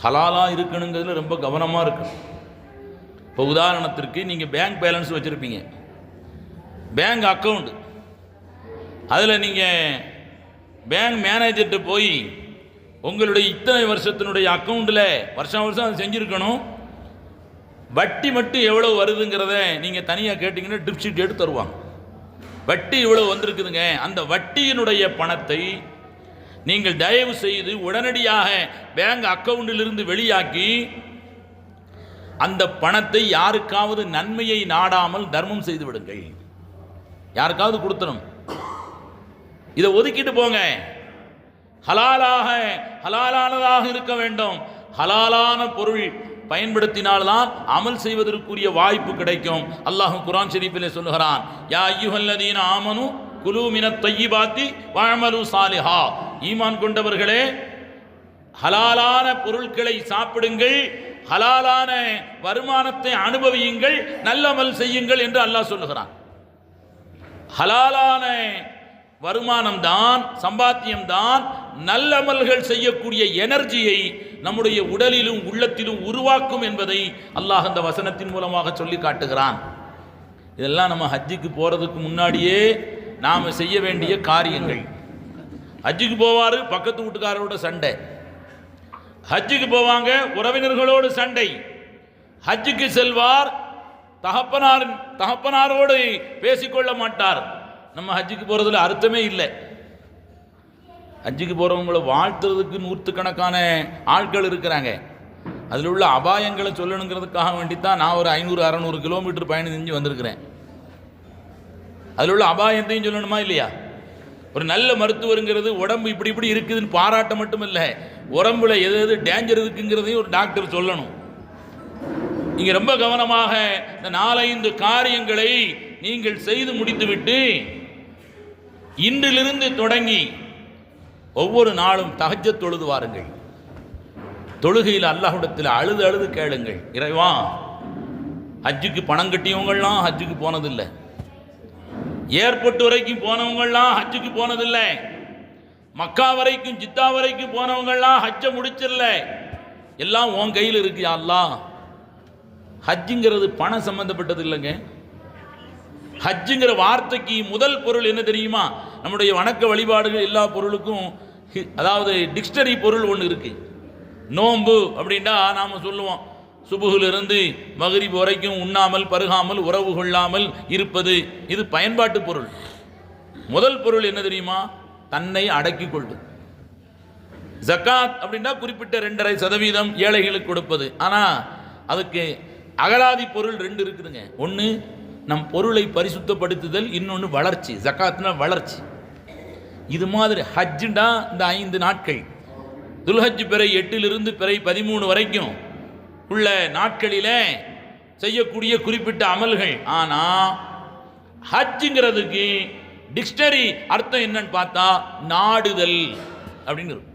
ஹலாலாக இருக்கணுங்கிறதுல ரொம்ப கவனமாக இருக்கணும். இப்போ உதாரணத்திற்கு நீங்கள் பேங்க் பேலன்ஸ் வச்சுருப்பீங்க, பேங்க் அக்கௌண்ட், அதில் நீங்கள் பேங்க் மேனேஜர்கிட்ட போய் உங்களுடைய இத்தனை வருஷத்தினுடைய அக்கௌண்ட்டில் வருஷம் அதை செஞ்சுருக்கணும், வட்டி மட்டும் எவ்வளோ வருதுங்கிறத நீங்கள் தனியாக கேட்டிங்கன்னா ட்ரிப் ஷீட் எடுத்து தருவாங்க. வட்டி இவ்வளோ வந்திருக்குதுங்க, அந்த வட்டியினுடைய பணத்தை நீங்கள் தயவு செய்து உடனடியாக பேங்க் அக்கவுண்டிலிருந்து வெளியாக்கி அந்த பணத்தை யாருக்காவது நன்மையை நாடாமல் தர்மம் செய்து விடுங்கள். யாருக்காவது கொடுத்தணும். இதை ஒதுக்கிட்டு போங்க. ஹலாலானதாக இருக்க வேண்டும். ஹலாலான பொருள் பயன்படுத்தினால்தான் அமல் செய்வதற்குரிய வாய்ப்பு கிடைக்கும். அல்லாஹ் குர்ஆன் ஷரீஃபிலே சொல்லுகிறான், யா அய்யுஹல்லதீன ஆமனு குலூ மினத் தய்யிபாத்தி வஅமலு சாலிஹா. ஈமான் கொண்டவர்களே, ஹலாலான பொருட்களை சாப்பிடுங்கள், ஹலாலான வருமானத்தை அனுபவியுங்கள், நல்லமல் செய்யுங்கள் என்று அல்லாஹ் சொல்லுகிறான். ஹலாலான வருமானம் தான், சம்பாத்தியம் தான் நல்லமல்கள் செய்யக்கூடிய எனர்ஜியை நம்முடைய உடலிலும் உள்ளத்திலும் உருவாக்கும் என்பதை அல்லாஹ் அந்த வசனத்தின் மூலமாக சொல்லி காட்டுகிறான். இதெல்லாம் நம்ம ஹஜ்ஜுக்கு போறதுக்கு முன்னாடியே நாம் செய்ய வேண்டிய காரியங்கள். ஹஜ்ஜுக்கு போவாரு, பக்கத்து வீட்டுக்காரோட சண்டை. ஹஜ்ஜுக்கு போவாங்க, உறவினர்களோடு சண்டை. ஹஜ்ஜுக்கு செல்வார், தகப்பனாரோடு பேசிக்கொள்ள மாட்டார். நம்ம ஹஜ்ஜுக்கு போகிறதுல அர்த்தமே இல்லை. ஹஜ்ஜுக்கு போகிறவங்களை வாழ்த்துறதுக்கு நூற்றுக்கணக்கான ஆட்கள் இருக்கிறாங்க. அதில் உள்ள அபாயங்களை சொல்லணுங்கிறதுக்காக வேண்டித்தான் நான் ஒரு 500-600 கிலோமீட்டர் பயணம் செஞ்சு வந்திருக்கிறேன். அதில் உள்ள அபாயத்தையும் சொல்லணுமா இல்லையா? ஒரு நல்ல மருத்துவருங்கிறது உடம்பு இப்படி இப்படி இருக்குதுன்னு பாராட்ட மட்டும் இல்லை, உடம்புல எது எது டேஞ்சர் இருக்குங்கிறதையும் ஒரு டாக்டர் சொல்லணும். இங்கே ரொம்ப கவனமாக இந்த 4-5 காரியங்களை நீங்கள் செய்து முடித்துவிட்டு இன்றிலிருந்து தொடங்கி ஒவ்வொரு நாளும் தஹஜ்ஜத் தொழுது வாருங்கள். தொழுகையில் அல்லாஹ்விடத்தில் அழுது அழுது கேளுங்கள், இறைவா, ஹஜ்ஜுக்கு பணம் கட்டியவங்கள்லாம் ஹஜ்ஜுக்கு போனதில்லை, ஏர்போர்ட் வரைக்கும் போனவங்கள்லாம் ஹஜ்ஜுக்கு போனதில்லை, மக்கா வரைக்கும் ஜித்தா வரைக்கும் போனவங்கள்லாம் ஹஜ்ஜை முடிச்சிடல, எல்லாம் உன் கையில் இருக்கு யா அல்லாஹ். ஹஜ்ஜுங்கிறது பணம் சம்பந்தப்பட்டது இல்லைங்க. ஹஜ்ஜுங்கிற வார்த்தைக்கு முதல் பொருள் என்ன தெரியுமா? நம்முடைய வணக்க வழிபாடுகள் எல்லா பொருளுக்கும் அதாவது டிக்ஷனரி பொருள் ஒன்று இருக்கு. நோன்பு அப்படின்னா நாம் சொல்லுவோம், சுபுகிலிருந்து மகரிப் வரைக்கும் உண்ணாமல் பருகாமல் உறவு கொள்ளாமல் இருப்பது, இது பயன்பாட்டு பொருள். முதல் பொருள் என்ன தெரியுமா? தன்னை அடக்கிக் கொள்வது. ஜக்காத் அப்படின்னா குறிப்பிட்ட 2.5% ஏழைகளுக்கு கொடுப்பது. ஆனால் அதுக்கு அகராதி பொருள் 2 இருக்குதுங்க. ஒன்று நம் பொருளை பரிசுத்தப்படுத்துதல், இன்னொன்று வளர்ச்சி. ஜக்காத்னா வளர்ச்சி. இது மாதிரி ஹஜ்ஜுண்டா இந்த 5 நாட்கள், துல்ஹஜ் பிறை 8லிருந்து பிறை 13 வரைக்கும் உள்ள நாட்களிலே செய்யக்கூடிய குறிப்பிட்ட அமல்கள். ஆனால் ஹஜ்ஜுங்கிறதுக்கு டிக்ஷனரி அர்த்தம் என்னன்னு பார்த்தா நாடுதல் அப்படிங்கிறது.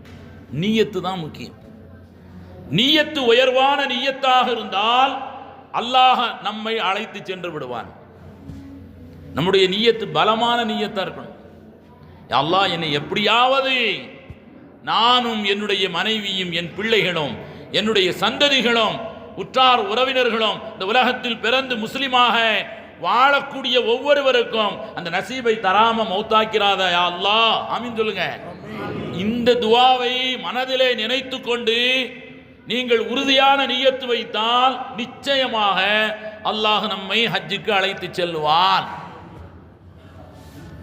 நீயத்து தான் முக்கியம். நீயத்து உயர்வான நீயத்தாக இருந்தால் அல்லாஹ் நம்மை அழைத்து சென்று விடுவான். நம்முடைய நீயத்து பலமான நீயத்தா இருக்கணும். அல்லாஹ் என்னை எப்படியாவது நானும் என்னுடைய மனைவியும் என் பிள்ளைகளும் என்னுடைய சந்ததிகளும் உற்றார் உறவினர்களும் இந்த உலகத்தில் பிறந்து முஸ்லிமாக வாழக்கூடிய ஒவ்வொருவருக்கும் அந்த நசீபை தராம மௌத்தாக்கிறாத யா அல்லாஹ், ஆமீன் சொல்லுங்க. இந்த துஆவை மனதிலே நினைத்து கொண்டு நீங்கள் உறுதியான நியத்து வைத்தால் நிச்சயமாக அல்லாஹ் நம்மை ஹஜ்ஜுக்கு அழைத்து செல்வான்.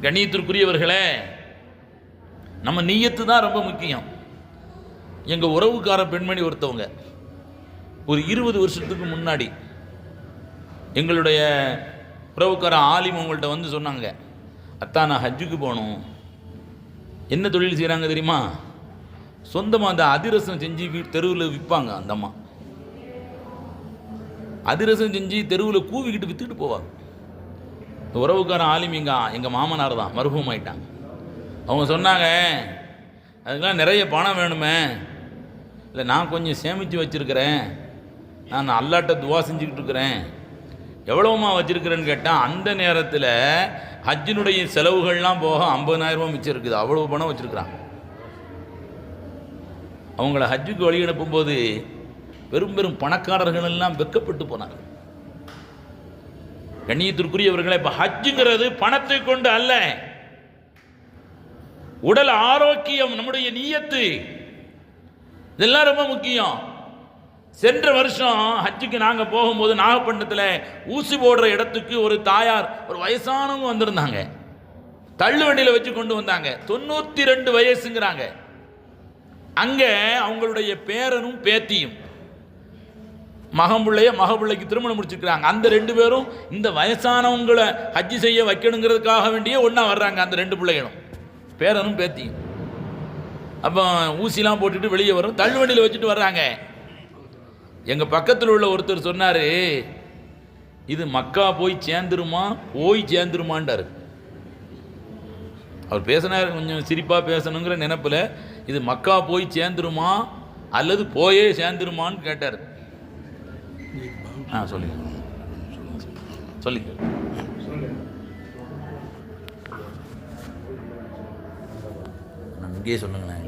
கண்ணியத்திற்குரியவர்களே, நம்ம நியத்து தான் ரொம்ப முக்கியம். எங்கள் உறவுக்கார பெண்மணி ஒருத்தவங்க ஒரு 20 வருஷத்துக்கு முன்னாடி எங்களுடைய உறவுக்கார ஆலிம் உங்கள்கிட்ட வந்து சொன்னாங்க, அத்தா நான் ஹஜ்ஜுக்கு போகணும். என்ன தொழில் செய்கிறாங்க தெரியுமா? சொந்தமாக அந்த அதிரசம் செஞ்சு தெருவில் விற்பாங்க. அந்த அம்மா அதிரசம் செஞ்சு தெருவில் கூவிக்கிட்டு விற்றுக்கிட்டு போவாங்க. உறவுக்காரன் ஆலிம் எங்கள் மாமனார் தான், மருகம் ஆயிட்டாங்க. அவங்க சொன்னாங்க, அதுக்கெல்லாம் நிறைய பணம் வேணுமே, இல்லை நான் கொஞ்சம் சேமித்து வச்சுருக்கிறேன், நான் அல்லாட்ட துவா செஞ்சுக்கிட்டு இருக்கிறேன். எவ்வளோமா வச்சுருக்கிறேன்னு கேட்டால் அந்த நேரத்தில் ஹஜ்ஜினுடைய செலவுகள்லாம் போக 50,000 ரூபா மிச்சம் இருக்குது. அவ்வளோ பணம் வச்சுருக்குறான். அவங்கள ஹஜ்ஜுக்கு வழி அனுப்பும்போது பெரும் பெரும் பணக்காரர்கள் எல்லாம் வெக்கப்பட்டு போனாங்க. கண்ணியத்திற்குரியவர்களே, இப்போ ஹஜ்ஜுங்கிறது பணத்தை கொண்டு அல்ல, உடல் ஆரோக்கியம், நம்முடைய நியத்து, இதெல்லாம் ரொம்ப முக்கியம். சென்ற வருஷம் ஹஜ்ஜுக்கு நாங்கள் போகும்போது நாகப்பட்டினத்தில் ஊசி போடுற இடத்துக்கு ஒரு தாயார், ஒரு வயசானவங்க வந்திருந்தாங்க. தள்ளு வண்டியில் வச்சு கொண்டு வந்தாங்க. 92 வயசுங்கிறாங்க. அங்கே அவங்களுடைய பேரனும் பேத்தியும் மகபிள்ளைக்கு திருமணம் முடிச்சிருக்கிறாங்க. அந்த 2 பேரும் இந்த வயசானவங்களை ஹஜ்ஜி செய்ய வைக்கணுங்கிறதுக்காக வேண்டியே ஒன்றா வர்றாங்க. அந்த 2 பிள்ளைகளும் பேரனும் பேத்தியும். அப்போ ஊசிலாம் போட்டுட்டு வெளியே வரும், தள்ளுவண்டியில் வச்சுட்டு வர்றாங்க. எங்கள் பக்கத்தில் உள்ள ஒருத்தர் சொன்னார், இது மக்கா போய் சேர்ந்துருமான்டார். அவர் பேசினார் கொஞ்சம் சிரிப்பாக பேசணுங்கிற நினைப்பில், இது மக்கா போய் சேர்ந்துருமா அல்லது போயே சேர்ந்துருமான்னு கேட்டார். சொல்லுங்க சொல்லுங்க. இங்கேயே சொல்லுங்களேன்.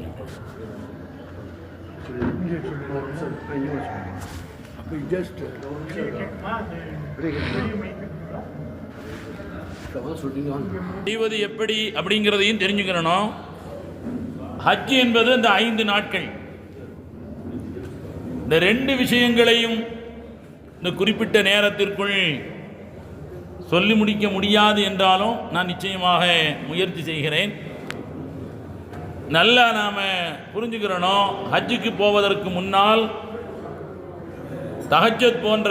செய்வது எப்படி அப்படிங்கிறதையும் தெரிஞ்சுக்கிறணும். ஹஜ் என்பது இந்த 5 நாட்கள். இந்த 2 விஷயங்களையும் இந்த குறிப்பிட்ட நேரத்திற்குள் சொல்லி முடிக்க முடியாது என்றாலும் நான் நிச்சயமாக முயற்சி செய்கிறேன். நல்லா நாம் புரிஞ்சுக்கிறணும். ஹஜ்ஜுக்கு போவதற்கு முன்னால் தஹஜ்ஜத் போன்ற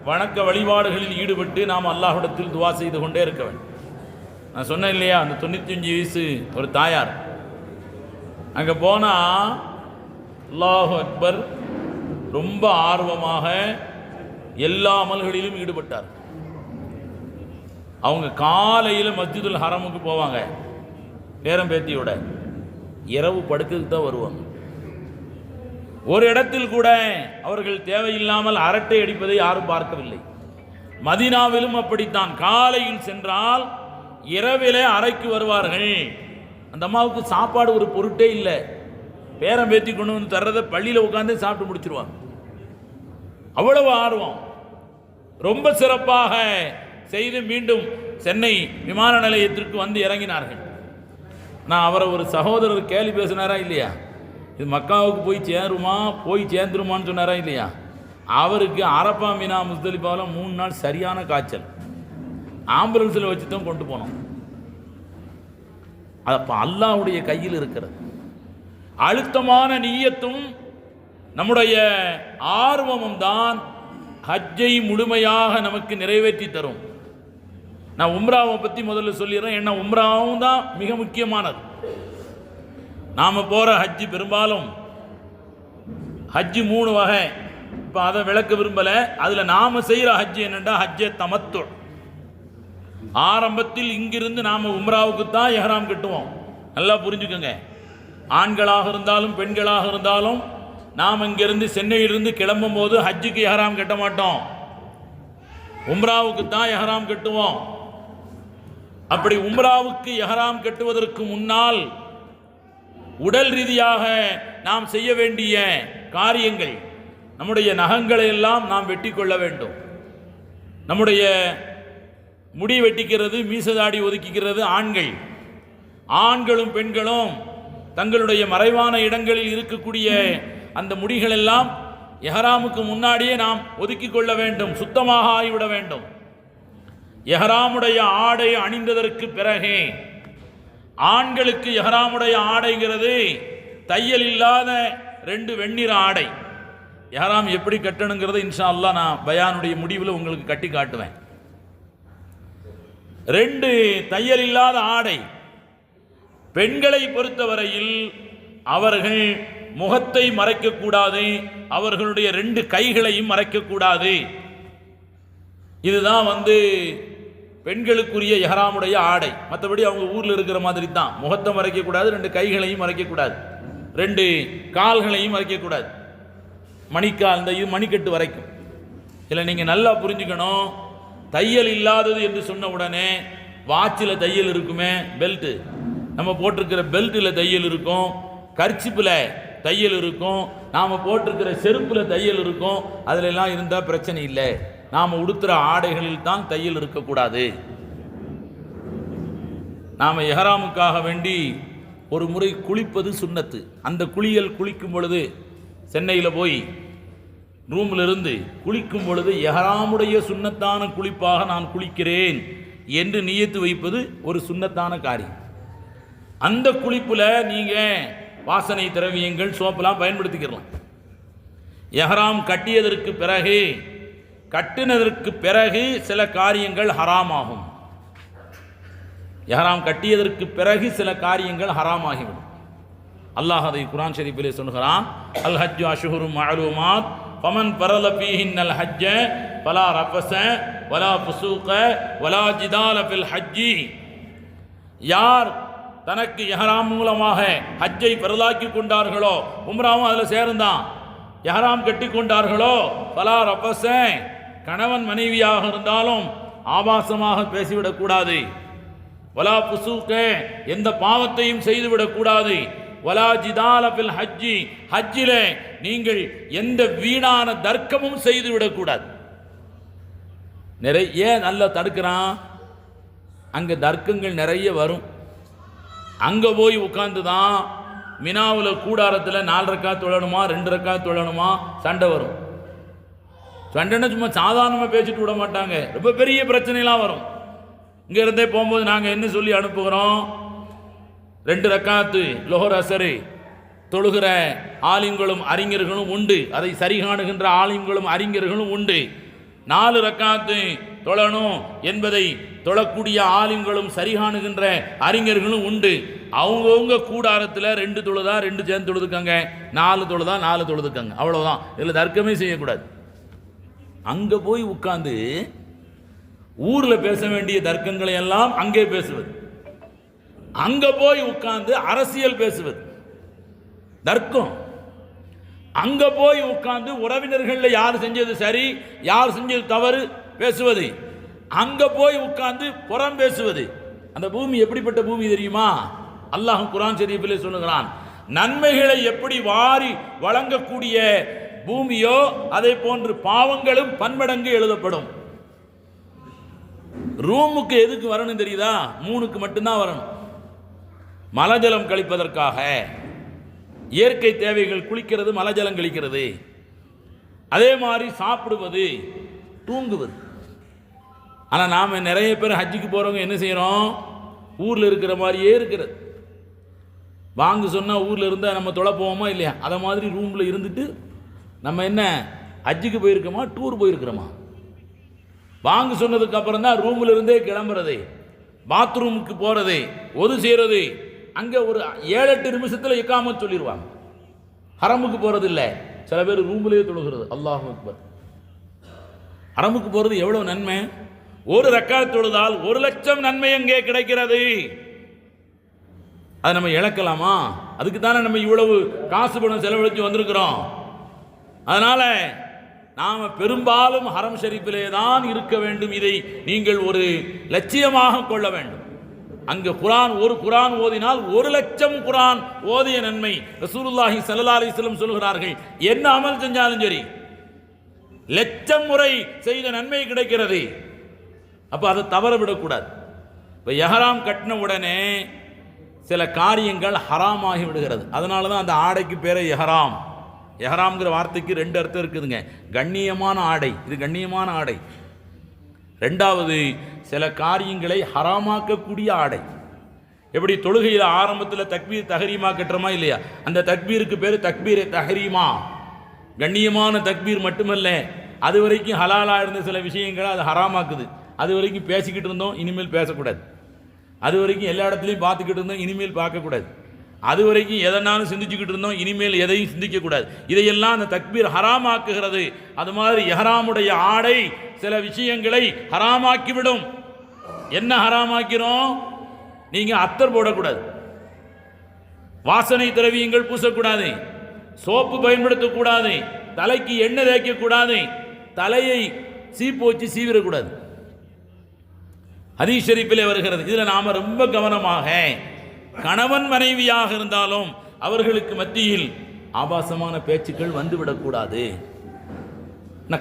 வணக்க வழிபாடுகளில் ஈடுபட்டு நாம் அல்லாஹ்விடத்தில் துவா செய்து கொண்டே இருக்க வேண்டும். நான் சொன்னேன் இல்லையா, அந்த 95 வயசு ஒரு தாயார் அங்கே போனால் அல்லாஹு அக்பர் ரொம்ப ஆர்வமாக எல்லா அமல்களிலும் ஈடுபட்டார். அவங்க காலையில் மஸ்ஜிதுல் ஹரமுக்கு போவாங்க பேரம் பேத்தியோட, இரவு படுக்கிறதுக்கு தான் வருவாங்க. ஒரு இடத்தில் கூட அவர்கள் தேவையில்லாமல் அரட்டை அடிப்பதை யாரும் பார்க்கவில்லை. மதீனாவிலும் அப்படித்தான். காலையில் சென்றால் இரவிலே அறைக்கு வருவார்கள். அந்த அம்மாவுக்கு சாப்பாடு ஒரு பொருட்டே இல்லை. பேரம் பேத்தி கொண்டு வந்து தர்றதை பள்ளியில் உட்காந்து சாப்பிட்டு முடிச்சிருவாங்க. அவ்வளவு ஆர்வம். ரொம்ப சிறப்பாக செய்து மீண்டும் சென்னை விமான நிலையத்திற்கு வந்து இறங்கினார்கள். நான் அவரை ஒரு சகோதரர் கேள்வி பேசினாரா இல்லையா, இது மக்காவுக்கு போய் சேர்ந்துருமான்னு சொன்னாரா இல்லையா. அவருக்கு அரப்பா மீனா முஸ்தலிஃபாவில் 3 நாள் சரியான காய்ச்சல். ஆம்புலன்ஸில் வச்சு தான் கொண்டு போனோம். அது அப்போ அல்லாஹ்வுடைய கையில் இருக்கிறது. அழுத்தமான நிய்யத்தும் நம்முடைய ஆர்வமும் தான் ஹஜ்ஜை முழுமையாக நமக்கு நிறைவேற்றி தரும். நான் உம்ராவை பற்றி முதல்ல சொல்லிடுறேன். ஏன்னா உம்ராவும் தான் மிக முக்கியமானது. நாம் போகிற ஹஜ்ஜி பெரும்பாலும் ஹஜ்ஜி 3 வகை. இப்போ அதை விளக்க விரும்பலை. அதில் நாம் செய்கிற ஹஜ்ஜி என்னென்னா ஹஜ்ஜே தமத்து. ஆரம்பத்தில் இங்கிருந்து நாம் உம்ராவுக்கு தான் எஹ்ராம் கட்டுவோம். நல்லா புரிஞ்சுக்கோங்க. ஆண்களாக இருந்தாலும் பெண்களாக இருந்தாலும் நாம் இங்கிருந்து சென்னையிலிருந்து கிளம்பும் போது ஹஜ்ஜுக்கு எஹ்ராம் கட்ட மாட்டோம், உம்ராவுக்கு தான் எஹ்ராம் கட்டுவோம். அப்படி உம்ராவுக்கு எஹ்ராம் கட்டுவதற்கு முன்னால் உடல் ரீதியாக நாம் செய்ய வேண்டிய காரியங்கள், நம்முடைய நகங்களை எல்லாம் நாம் வெட்டி கொள்ள வேண்டும். நம்முடைய முடி வெட்டிக்கிறது, மீசதாடி ஒதுக்கிக்கிறது ஆண்கள். ஆண்களும் பெண்களும் தங்களுடைய மறைவான இடங்களில் இருக்கக்கூடிய அந்த முடிகள் எல்லாம் எஹ்ராமுக்கு முன்னாடியே நாம் ஒதுக்கி கொள்ள வேண்டும், சுத்தமாக ஆகிவிட வேண்டும். எஹ்ராமுடைய ஆடை அணிந்ததற்கு பிறகு ஆண்களுக்கு எஹ்ராமுடைய ஆடைங்கிறது தையல் இல்லாத 2 வெண்ணிற ஆடை. எஹ்ராம் எப்படி கட்டணுங்கிறத இன்ஷா அல்லாஹ் நான் பயானுடைய முடிவில் உங்களுக்கு கட்டி காட்டுவேன். 2 தையல் இல்லாத ஆடை. பெண்களை பொறுத்தவரையில் அவர்கள் முகத்தை மறைக்கக்கூடாது, அவர்களுடைய 2 கைகளையும் மறைக்கக்கூடாது. இதுதான் பெண்களுக்குரிய எஹ்ராமுடைய ஆடை. மற்றபடி அவங்க ஊரில் இருக்கிற மாதிரி தான். முகத்தை மறைக்கக்கூடாது, 2 கைகளையும் மறைக்கக்கூடாது, 2 கால்களையும் மறைக்கக்கூடாது. மணிக்கால் இந்த இது மணிக்கட்டு வரைக்கும். இதில் நீங்கள் நல்லா புரிஞ்சுக்கணும். தையல் இல்லாதது என்று சொன்ன உடனே வாட்சில் தையல் இருக்குமே, பெல்ட்டு, நம்ம போட்டிருக்கிற பெல்ட்டில் தையல் இருக்கும், கர்ச்சிப்பில் தையல் இருக்கும், நாம் போட்டிருக்கிற செருப்பில் தையல் இருக்கும். அதிலெல்லாம் இருந்தால் பிரச்சனை இல்லை. நாம் உடுத்துகிற ஆடைகளில் தான் தையல் இருக்கக்கூடாது. நாம் எஹ்ராமுக்காக வேண்டி ஒரு முறை குளிப்பது சுன்னத்து. அந்த குளிக்கும் பொழுது சென்னையில் போய் ரூமில் இருந்து குளிக்கும் பொழுது எஹ்ராமுடைய சுன்னத்தான குளிப்பாக நான் குளிக்கிறேன் என்று நியத்து வைப்பது ஒரு சுன்னத்தான காரியம். அந்த குளிப்பில் நீங்கள் வாசனை திரவியங்கள் சோப்பெல்லாம் பயன்படுத்திக்கலாம். எஹ்ராம் கட்டினதற்கு பிறகு சில காரியங்கள் ஹராமாகும். எஹ்ராம் கட்டியதற்கு பிறகு சில காரியங்கள் ஹராமாகிவிடும். அல்லாஹ் அதை குர்ஆன் ஷரீஃபிலே சொல்கிறான், அல் ஹஜ்ஜு அஷ்ஹுரும் மஅலூமாத் ஃபமன் ஃபரத ஃபீஹின்னல் ஹஜ்ஜ ஃபலா ரஃபஸ வலா ஃபுசூக வலா ஜிதால ஃபில் ஹஜ்ஜி. யார் தனக்கு எஹ்ராம் மூலமாக ஹஜ்ஜை பரலாக்கி கொண்டார்களோ, உம்ராவும் அதில் சேர்ந்தான், எஹ்ராம் கட்டி கொண்டார்களோ, ஃபலா ரஃபஸ கணவன் மனைவியாக இருந்தாலும் ஆபாசமாக பேசிவிடக்கூடாது, வலா ஃபுசூக எந்த பாவத்தையும் செய்துவிடக்கூடாது, வலா ஜிதால ஃபில் ஹஜ்ஜி ஹஜ்ஜிலே நீங்கள் எந்த வீணான தர்க்கமும் செய்துவிடக்கூடாது. நிறைய நல்ல தடுக்கிறான், அங்கே தர்க்கங்கள் நிறைய வரும். அங்கே போய் உட்கார்ந்து தான் மினாவில் கூடாரத்தில் 4 ரக்காத் தொழணுமா 2 ரக்காத் தொழணுமா சண்டை வரும். சண்டைன்னா சும்மா சாதாரணமாக பேசிட்டு விட மாட்டாங்க, ரொம்ப பெரிய பிரச்சனைலாம் வரும். இங்கே இருந்தே போகும்போது நாங்கள் என்ன சொல்லி அனுப்புகிறோம், 2 ரக்காத்து லொஹர் அசரு தொழுகிற ஆலிம்களும் அறிஞர்களும் உண்டு, அதை சரி காணுகின்ற ஆலிம்களும் அறிஞர்களும் உண்டு. 4 ரக்காத்து தொழணும் என்பதை தொழக்கூடிய ஆலிம்களும் சரி காணுகின்ற அறிஞர்களும் உண்டு. அவங்கவுங்க கூடாரத்தில் 2 தொழுதா 2 சேர்ந்து தொழுதுக்காங்க, 4 தொழுதா 4 தொழுதுக்காங்க, அவ்வளோதான். இதில் தர்க்கமே செய்யக்கூடாது. அங்கே போய் உட்கார்ந்து ஊரில் பேச வேண்டிய தர்க்கங்களை எல்லாம் அங்கே பேசுவது, அங்கே போய் உட்கார்ந்து அரசியல் பேசுவது தர்க்கம். அங்கே போய் உட்கார்ந்து உறவினர்களில் யார் செஞ்சது சரி யார் செஞ்சது தவறு பேசுவது, அங்கே போய் உட்கார்ந்து புறம் பேசுவது. அந்த பூமி எப்படிப்பட்ட பூமி தெரியுமா? அல்லாஹ் குர்ஆன் ஷரீஃபிலே சொல்லுகிறான், நன்மைகளை எப்படி வாரி வழங்கக்கூடிய பூமியோ அதே போன்று பாவங்களும் பன்மடங்கு எழுதப்படும். ரூமுக்கு எதுக்கு வரணும் தெரியுதா? 3க்கு மட்டும்தான் வரணும். மலஜலம் கழிப்பதற்காக, இயற்கை தேவைகள், குளிக்கிறது, மலஜலம் கழிக்கிறது, அதே மாதிரி சாப்பிடுவது, தூங்குவது. ஆனால் நாம் நிறைய பேர் ஹஜ்ஜுக்கு போகிறவங்க என்ன செய்கிறோம், ஊரில் இருக்கிற மாதிரியே இருக்கிறது. வாங்க சொன்னால் ஊரில் இருந்தால் நம்ம தொலை போவோமா இல்லையா, அதை மாதிரி ரூமில் இருந்துட்டு நம்ம என்ன ஹஜ்ஜுக்கு போயிருக்கோமா டூர் போயிருக்கிறோமா? வாங்க சொன்னதுக்கு அப்புறம் தான் ரூமில் இருந்தே கிளம்புறது, பாத்ரூமுக்கு போகிறது, ஒது செய்கிறது. அங்கே ஒரு 7-8 நிமிஷத்தில் இக்காமத் சொல்லிடுவாங்க. ஹரமுக்கு போகிறது இல்லை, சில பேர் ரூம்லேயே தொழுகிறது. அல்லாஹ் அக்பர். ஹரமுக்கு போகிறது எவ்வளோ நன்மை! 1 ரக்காத் தொழுதால் 1,00,000 நன்மை அங்கே கிடைக்கிறது. அதை நம்ம இழக்கலாமா? அதுக்கு தானே நம்ம இவ்வளவு காசு பணம் செலவழித்து வந்திருக்கிறோம். அதனால நாம் பெரும்பாலும் ஹரம் ஷரீஃபிலே தான் இருக்க வேண்டும். இதை நீங்கள் ஒரு லட்சியமாக கொள்ள வேண்டும். அங்கு ஒரு குரான் ஓதினால் 1,00,000 குரான் ஓதிய நன்மை. ரசூலுல்லாஹி ஸல்லல்லாஹு அலைஹி வஸல்லம் சொல்கிறார்கள், என்ன அமல் செஞ்சாலும் சரி 1,00,000 முறை செய்த நன்மை கிடைக்கிறது. அப்போ அதை தவற விடக்கூடாது. இப்போ எஹ்ராம் கட்டின உடனே சில காரியங்கள் ஹராமாகி விடுகிறது. அதனால தான் அந்த ஆடைக்கு பேரே எஹ்ராம். எஹ்ராம்ங்கிற வார்த்தைக்கு 2 அர்த்தம் இருக்குதுங்க. கண்ணியமான ஆடை, இது கண்ணியமான ஆடை. 2வது சில காரியங்களை ஹராமாக்கக்கூடிய ஆடை. எப்படி தொழுகையில் ஆரம்பத்தில் தக்பீர் தஹரீமா கட்டுறமா இல்லையா, அந்த தக்பீருக்கு பேர் தக்பீர் தஹரீமா. கண்ணியமான தக்பீர் மட்டுமல்ல, அது வரைக்கும் ஹலாலாக இருந்த சில விஷயங்களை அது ஹராமாக்குது. அது வரைக்கும் பேசிக்கிட்டு இருந்தோம், இனிமேல் பேசக்கூடாது. அது வரைக்கும் எல்லா இடத்துலையும் பார்த்துக்கிட்டு இருந்தோம், இனிமேல் பார்க்கக்கூடாது. அது வரைக்கும் எதனாலும் சிந்திச்சுக்கிட்டு இருந்தோம், இனிமேல் எதையும் சிந்திக்கக்கூடாது. இதையெல்லாம் அந்த தக்பீர் ஹராமாக்குகிறது. அது மாதிரி எஹ்ராமுடைய ஆடை சில விஷயங்களை ஹராமாக்கிவிடும். என்ன ஹராமாக்கிறோம்? நீங்கள் அத்தர் போடக்கூடாது, வாசனை திரவியங்கள் பூசக்கூடாது, சோப்பு பயன்படுத்தக்கூடாது, தலைக்கு எண்ணெய் தேய்க்கக்கூடாது, தலையை சீப்பு வச்சு சீவிடக்கூடாது. ஹதீஸ் ஷரீஃபிலே வருகிறது. இதில் நாம் ரொம்ப கவனமாக, கணவன் மனைவியாக இருந்தாலும் அவர்களுக்கு மத்தியில் ஆபாசமான பேச்சுக்கள் வந்துவிடக்கூடாது.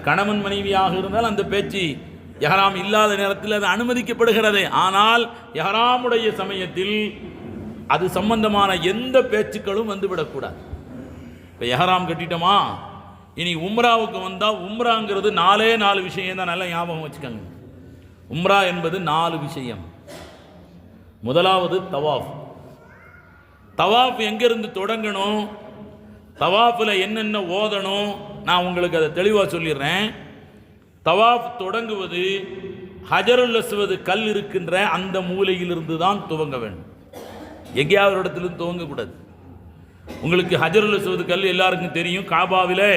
கணவன் மனைவியாக இருந்தால் அந்த பேச்சு எஹ்ராம் இல்லாத நேரத்தில் அது அனுமதிக்கப்படுகிறது. ஆனால் எஹ்ராமுடைய சமயத்தில் அது சம்பந்தமான எந்த பேச்சுக்களும் வந்துவிடக்கூடாது. இப்போ எஹ்ராம் கட்டிட்டோமா, இனி உம்ராவுக்கு வந்தால் உம்ராங்கிறது 4 விஷயம் தான். நல்லா ஞாபகம் வச்சுக்கோங்க. உம்ரா என்பது 4 விஷயம். முதலாவது தவாஃப். தவாஃப் எங்கிருந்து தொடங்கணும், தவாஃபில் என்னென்ன ஓதணும், நான் உங்களுக்கு அதை தெளிவாக சொல்லிடுறேன். தவாஃப் தொடங்குவது ஹஜருல் அஸ்வத் கல் இருக்கின்ற அந்த மூலையிலிருந்து தான் துவங்க வேண்டும். எங்கேயாவது ஒரு இடத்துலேருந்து துவங்கக்கூடாது. உங்களுக்கு ஹஜருல் அஸ்வத் கல் எல்லாருக்கும் தெரியும். காபாவில்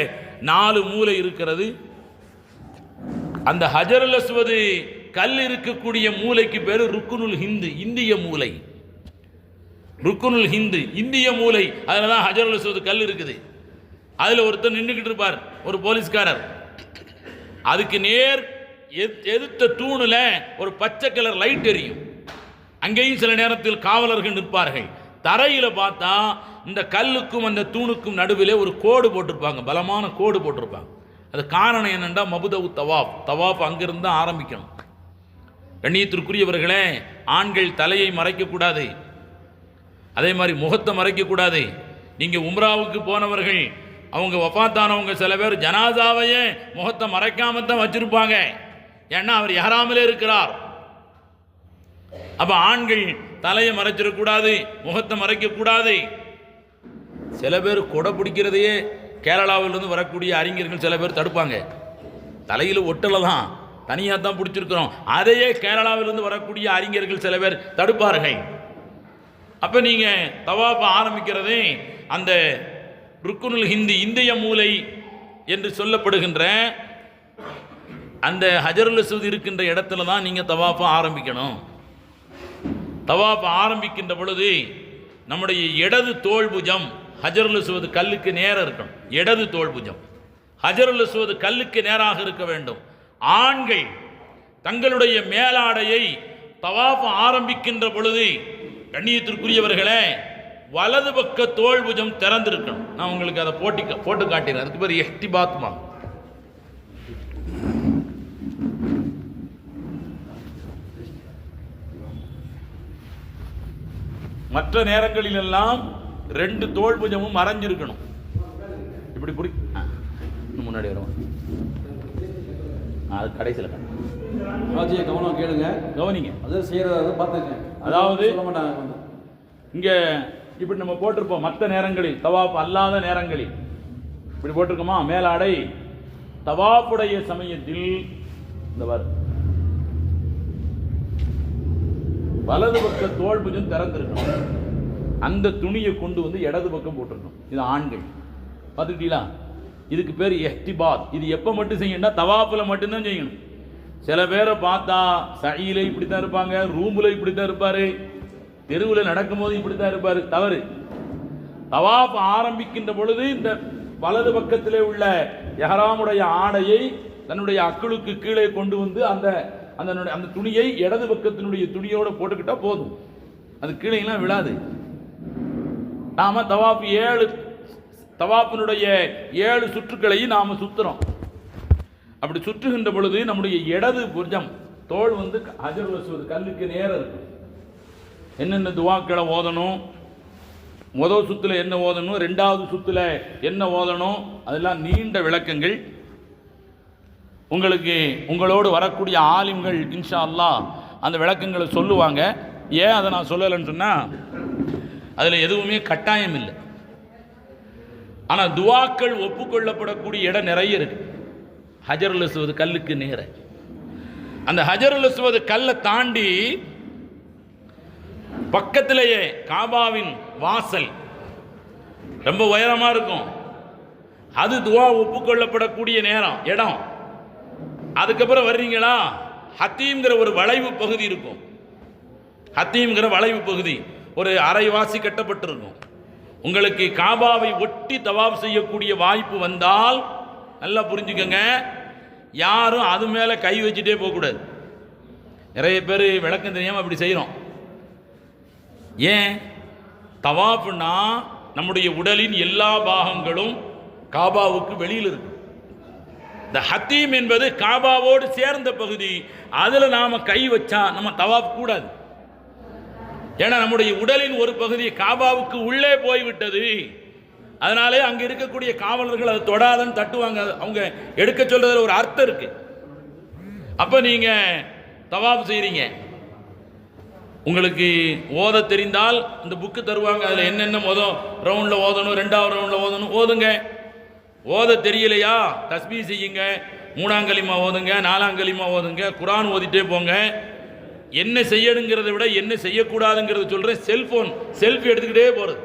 4 மூலை இருக்கிறது. அந்த ஹஜருல் அஸ்வத் கல் இருக்கக்கூடிய மூலைக்கு பேர் ருக்குனுல் ஹிந்து, இந்திய மூலை. ருக்குனுல் ஹிந்து, இந்திய மூலை. அதில் தான் ஹஜருல் அஸ்வத் கல் இருக்குது. அதில் ஒருத்தர் நின்றுக்கிட்டு இருப்பார், ஒரு போலீஸ்காரர். அதுக்கு நேர் எதிர்த்த தூணில் ஒரு பச்சை கலர் லைட் எரியும். அங்கேயும் சில நேரத்தில் காவலர்கள் நிற்பார்கள். தரையில் பார்த்தா இந்த கல்லுக்கும் அந்த தூணுக்கும் நடுவில் ஒரு கோடு போட்டிருப்பாங்க, பலமான கோடு போட்டிருப்பாங்க. அது காரணம் என்னென்னா மபுதவு தவாப், தவாப் அங்கிருந்து ஆரம்பிக்கணும். கண்ணியத்திற்குரியவர்களே, ஆண்கள் தலையை மறைக்கக்கூடாது, அதே மாதிரி முகத்தை மறைக்கக்கூடாது. நீங்கள் உம்ராவுக்கு போனவர்கள், அவங்க வஃபாத்தானவங்க சில பேர் ஜனாசாவையே முகத்தை மறைக்காம தான் வச்சிருப்பாங்க. ஏன்னா அவர் யாராமலே இருக்கிறார். அப்போ ஆண்கள் தலையை மறைச்சிடக்கூடாது, முகத்தை மறைக்கக்கூடாது. சில பேர் கொடை பிடிக்கிறதையே கேரளாவிலிருந்து வரக்கூடிய அறிஞர்கள் சில பேர் தடுப்பாங்க. தலையில் ஒட்டலை தான், தனியாக தான் பிடிச்சிருக்கிறோம், அதையே கேரளாவிலிருந்து வரக்கூடிய அறிஞர்கள் சில பேர் தடுப்பார்கள். அப்போ நீங்கள் தவாஃப் ஆரம்பிக்கிறதே அந்த ருக்குனுல் ஹிந்து, இந்திய மூலை என்று சொல்லப்படுகின்ற அந்த ஹஜருல் அஸ்வத் இருக்கின்ற இடத்துல தான் நீங்கள் தவாஃபை ஆரம்பிக்கணும். தவாஃப் ஆரம்பிக்கின்ற பொழுது நம்முடைய இடது தோள் புஜம் ஹஜருல் அஸ்வத் கல்லுக்கு நேராக இருக்கணும். இடது தோள் புஜம் ஹஜருல் அஸ்வத் கல்லுக்கு நேராக இருக்க வேண்டும். ஆண்கள் தங்களுடைய மேலாடையை தவாஃப் ஆரம்பிக்கின்ற பொழுது, கண்ணியத்திற்குரியவர்களே, வலது பக்க தோள் புஜம் திறந்திருக்கணும். நான் உங்களுக்கு அதை போட்டு காட்டினேன். அதுக்கு பேர் இஹ்திபாத்மா. மற்ற நேரங்களிலெல்லாம் 2 தோள் புஜமும் மறைஞ்சிருக்கணும். இப்படி புடி முன்னாடி வரும், அது கடைசியில் கவனம் கேளுங்க, கவனிங்க, அதை செய்யறத பார்த்துங்க. அதாவது இங்கே இப்படி நம்ம போட்டிருப்போம். மற்ற நேரங்களில், தவாப் அல்லாத நேரங்களில் இப்படி போட்டிருக்கோமா மேலாடை. தவாப்புடைய சமயத்தில் இந்த வலது பக்க தோள் புஜம் திறந்திருக்கணும். அந்த துணியை கொண்டு வந்து இடது பக்கம் போட்டிருக்கணும். இது ஆண்கள். பார்த்துக்கிட்டீங்களா? இதுக்கு பேர் இஹ்திபாத். இது எப்போ மட்டும் செய்யணும்னா தவாஃபில் மட்டும்தான் செய்யணும். சில பேரை பார்த்தா சையில் இப்படி தான் இருப்பாங்க, ரூமில் இப்படி தான் இருப்பார், தெருவில் நடக்கும்போது இப்படி தான் இருப்பார். தவறு. தவாஃப் ஆரம்பிக்கின்ற பொழுது இந்த வலது பக்கத்திலே உள்ள எஹ்ராமுடைய ஆடையை தன்னுடைய அக்குளுக்கு கீழே கொண்டு வந்து அந்த துணியை இடது பக்கத்தினுடைய துணியோடு போட்டுக்கிட்டா போதும். அது கீழேலாம் விழாது. நாம தவாஃபினுடைய 7 சுற்றுக்களையும் நாம சுத்துறோம். அப்படி சுற்றுகின்ற பொழுது நம்முடைய இடது புஜம் தோள் வந்து ஹஜருல் அஸ்வத் கல்லுக்கு நேரம் இருக்கு. என்னென்ன துவாக்களை ஓதணும், முதல் சுத்துல என்ன ஓதணும், 2வது சுத்துல என்ன ஓதணும், அதெல்லாம் நீண்ட விளக்கங்கள் உங்களுக்கு உங்களோடு வரக்கூடிய ஆலிம்கள் இன்ஷா அல்லாஹ் அந்த விளக்கங்களை சொல்லுவாங்க. ஏன் அதை நான் சொல்லலைன்னு சொன்னால், அதில் எதுவுமே கட்டாயம் இல்லை. ஆனால் துவாக்கள் ஒப்புக்கொள்ளப்படக்கூடிய இடம் நிறைய இருக்கு. ஹஜருல் அஸ்வத் கல்லுக்கு நேர அந்த ஹஜருல் அஸ்வத் கல்லை தாண்டி பக்கத்திலேயே காபாவின் வாசல் ரொம்ப உயரமா இருக்கும். அது துவா ஒப்புக்கொள்ளப்படக்கூடிய இடம். அதுக்கப்புறம் வர்றீங்களா, ஹத்தீம்ங்கிற ஒரு வளைவு பகுதி இருக்கும். ஹத்தீம்ங்கிற வளைவு பகுதி ஒரு அரைவாசி கட்டப்பட்டிருக்கும். உங்களுக்கு காபாவை ஒட்டி தவாப் செய்யக்கூடிய வாய்ப்பு வந்தால் நல்லா புரிஞ்சுக்கங்க, யாரும் அது மேலே கை வச்சுட்டே போகக்கூடாது. நிறைய பேர் விளக்கம் தெரியாமல் அப்படி செய்கிறோம். ஏன்? தவாஃப்னா நம்முடைய உடலின் எல்லா பாகங்களும் காபாவுக்கு வெளியில் இருக்கு. இந்த ஹத்தீம் என்பது காபாவோடு சேர்ந்த பகுதி. அதில் நாம் கை வச்சா நம்ம தவாஃப் கூடாது. ஏன்னா நம்முடைய உடலின் ஒரு பகுதி காபாவுக்கு உள்ளே போய்விட்டது. அதனாலே அங்கே இருக்கக்கூடிய காவலர்கள் அதை தொடாதன்னு தட்டுவாங்க. அவங்க எடுக்க சொல்றதுல ஒரு அர்த்தம் இருக்கு. அப்போ நீங்கள் தவாஃப் செய்கிறீங்க, உங்களுக்கு ஓத தெரிந்தால் இந்த புக்கு தருவாங்க, அதில் என்னென்ன மொதல் ரவுண்டில் ஓதணும், ரெண்டாவது ரவுண்டில் ஓதணும், ஓதுங்க. ஓத தெரியலையா தஸ்பீ செய்யுங்க, மூணாங்கலிமா ஓதுங்க, நாலாங்கலிமா ஓதுங்க, குரான் ஓதிட்டே போங்க. என்ன செய்யணுங்கிறத விட என்ன செய்யக்கூடாதுங்கிறத சொல்கிறேன். செல்ஃபி எடுத்துக்கிட்டே போகிறது.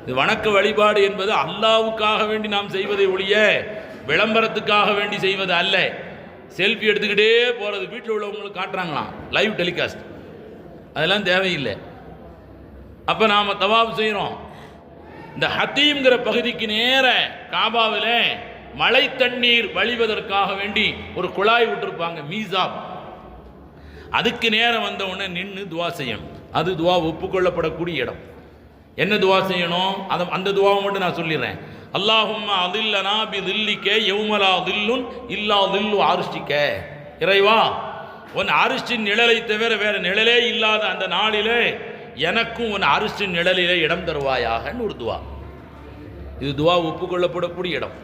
இது வணக்க வழிபாடு என்பது அல்லாவுக்காக வேண்டி நாம் செய்வதை ஒழிய விளம்பரத்துக்காக வேண்டி செய்வது அல்ல. செல்ஃபி எடுத்துக்கிட்டே போகிறது. வீட்டில் உள்ளவங்களுக்கு காட்டுறாங்களாம் லைவ் டெலிகாஸ்ட், அதெல்லாம் தேவையில்லை. அப்போ நாம் தவாப் செய்கிறோம். இந்த ஹத்தீம்ங்கிற பகுதிக்கு நேர காபாவில் மழை தண்ணீர் வழிவதற்காக வேண்டி ஒரு குழாய் விட்டுருப்பாங்க, மீசாப். அதுக்கு நேரம் வந்த உடனே நின்று துவா செய்யணும். அது துவா ஒப்புக்கொள்ளப்படக்கூடிய இடம். என்ன துவா செய்யணும்? அந்த துவாவை மட்டும் நான் சொல்லிடுறேன். அல்லாஹும்ம அதில்லனா பி தில்லிக்க யௌமலா தில்லுன் இல்லா தில்லு ஆருஷ்டிக்க. இறைவா, உன் அரிஷ்டின் நிழலை தவிர வேற நிழலே இல்லாத அந்த நாளிலே எனக்கும் உன் அரிஷ்டின் நிழலிலே இடம் தருவாயாகன்னு ஒரு துவா. இது துவா ஒப்புக்கொள்ளப்படக்கூடிய இடம்.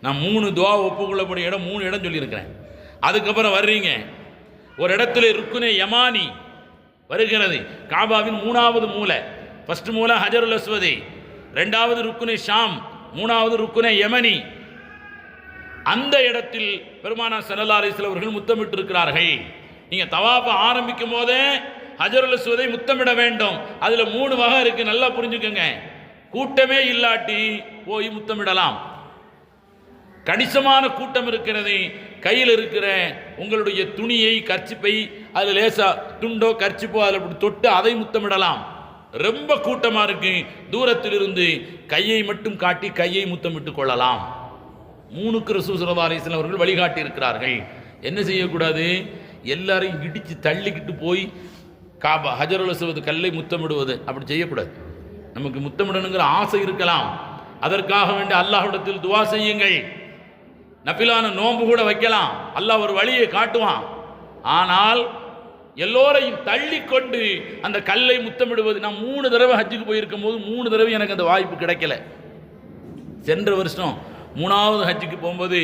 நான் 3 துவா ஒப்புக்கொள்ளக்கூடிய இடம் 3 இடம் சொல்லியிருக்கிறேன். அதுக்கப்புறம் வர்றீங்க, ஒரு இடத்துல ருக்குனே யமானி வருகிறது. காபாவின் 3வது மூலை. ஃபர்ஸ்ட் மூலை ஹஜருல் அஸ்வதி, 2வது ருக்குனே ஷாம், 3வது ருக்குனே யமனி. அந்த இடத்தில் பெருமானார் ஸல்லல்லாஹு அலைஹி வஸல்லம் அவர்கள் முத்தமிட்டு இருக்கிறார்கள். நீங்க தவாஃப ஆரம்பிக்கும் போதே ஹஜருல் அஸ்வதை முத்தமிட வேண்டும். அதுல 3 வகை இருக்கு, நல்லா புரிஞ்சுக்கோங்க. கூட்டமே இல்லாட்டி போய் முத்தமிடலாம். கணிசமான கூட்டம் இருக்கிறது, கையில் இருக்கிற உங்களுடைய துணியை கர்ச்சிப்பை அதில் லேசா துண்டோ கர்ச்சிப்போ அதில் தொட்டு அதை முத்தமிடலாம். ரொம்ப கூட்டமாக இருக்கு, தூரத்தில் இருந்து கையை மட்டும் காட்டி கையை முத்தமிட்டு கொள்ளலாம். 3க்கு ரசூல் ஸல்லல்லாஹு அலைஹி வஸல்லம் அவர்கள் வழிகாட்டி இருக்கிறார்கள். என்ன செய்யக்கூடாது? எல்லாரையும் இடித்து தள்ளிக்கிட்டு போய் காபா ஹஜருல் அஸ்வத் கல்லை முத்தமிடுவது அப்படி செய்யக்கூடாது. நமக்கு முத்தமிடணுங்கிற ஆசை இருக்கலாம், அதற்காக வேண்டி அல்லாஹ்விடத்தில் துவா செய்யுங்கள். நபிலான நோன்பு கூட வைக்கலாம், அல்லாஹ் ஒரு வழியை காட்டுவான். ஆனால் எல்லோரையும் தள்ளி கொண்டு அந்த கல்லை முத்தமிடுவது, நான் 3 தடவை ஹஜ்ஜுக்கு போயிருக்கும் போது 3 தடவை எனக்கு அந்த வாய்ப்பு கிடைக்கல. சென்ற வருஷம் 3வது ஹஜ்ஜுக்கு போகும்போது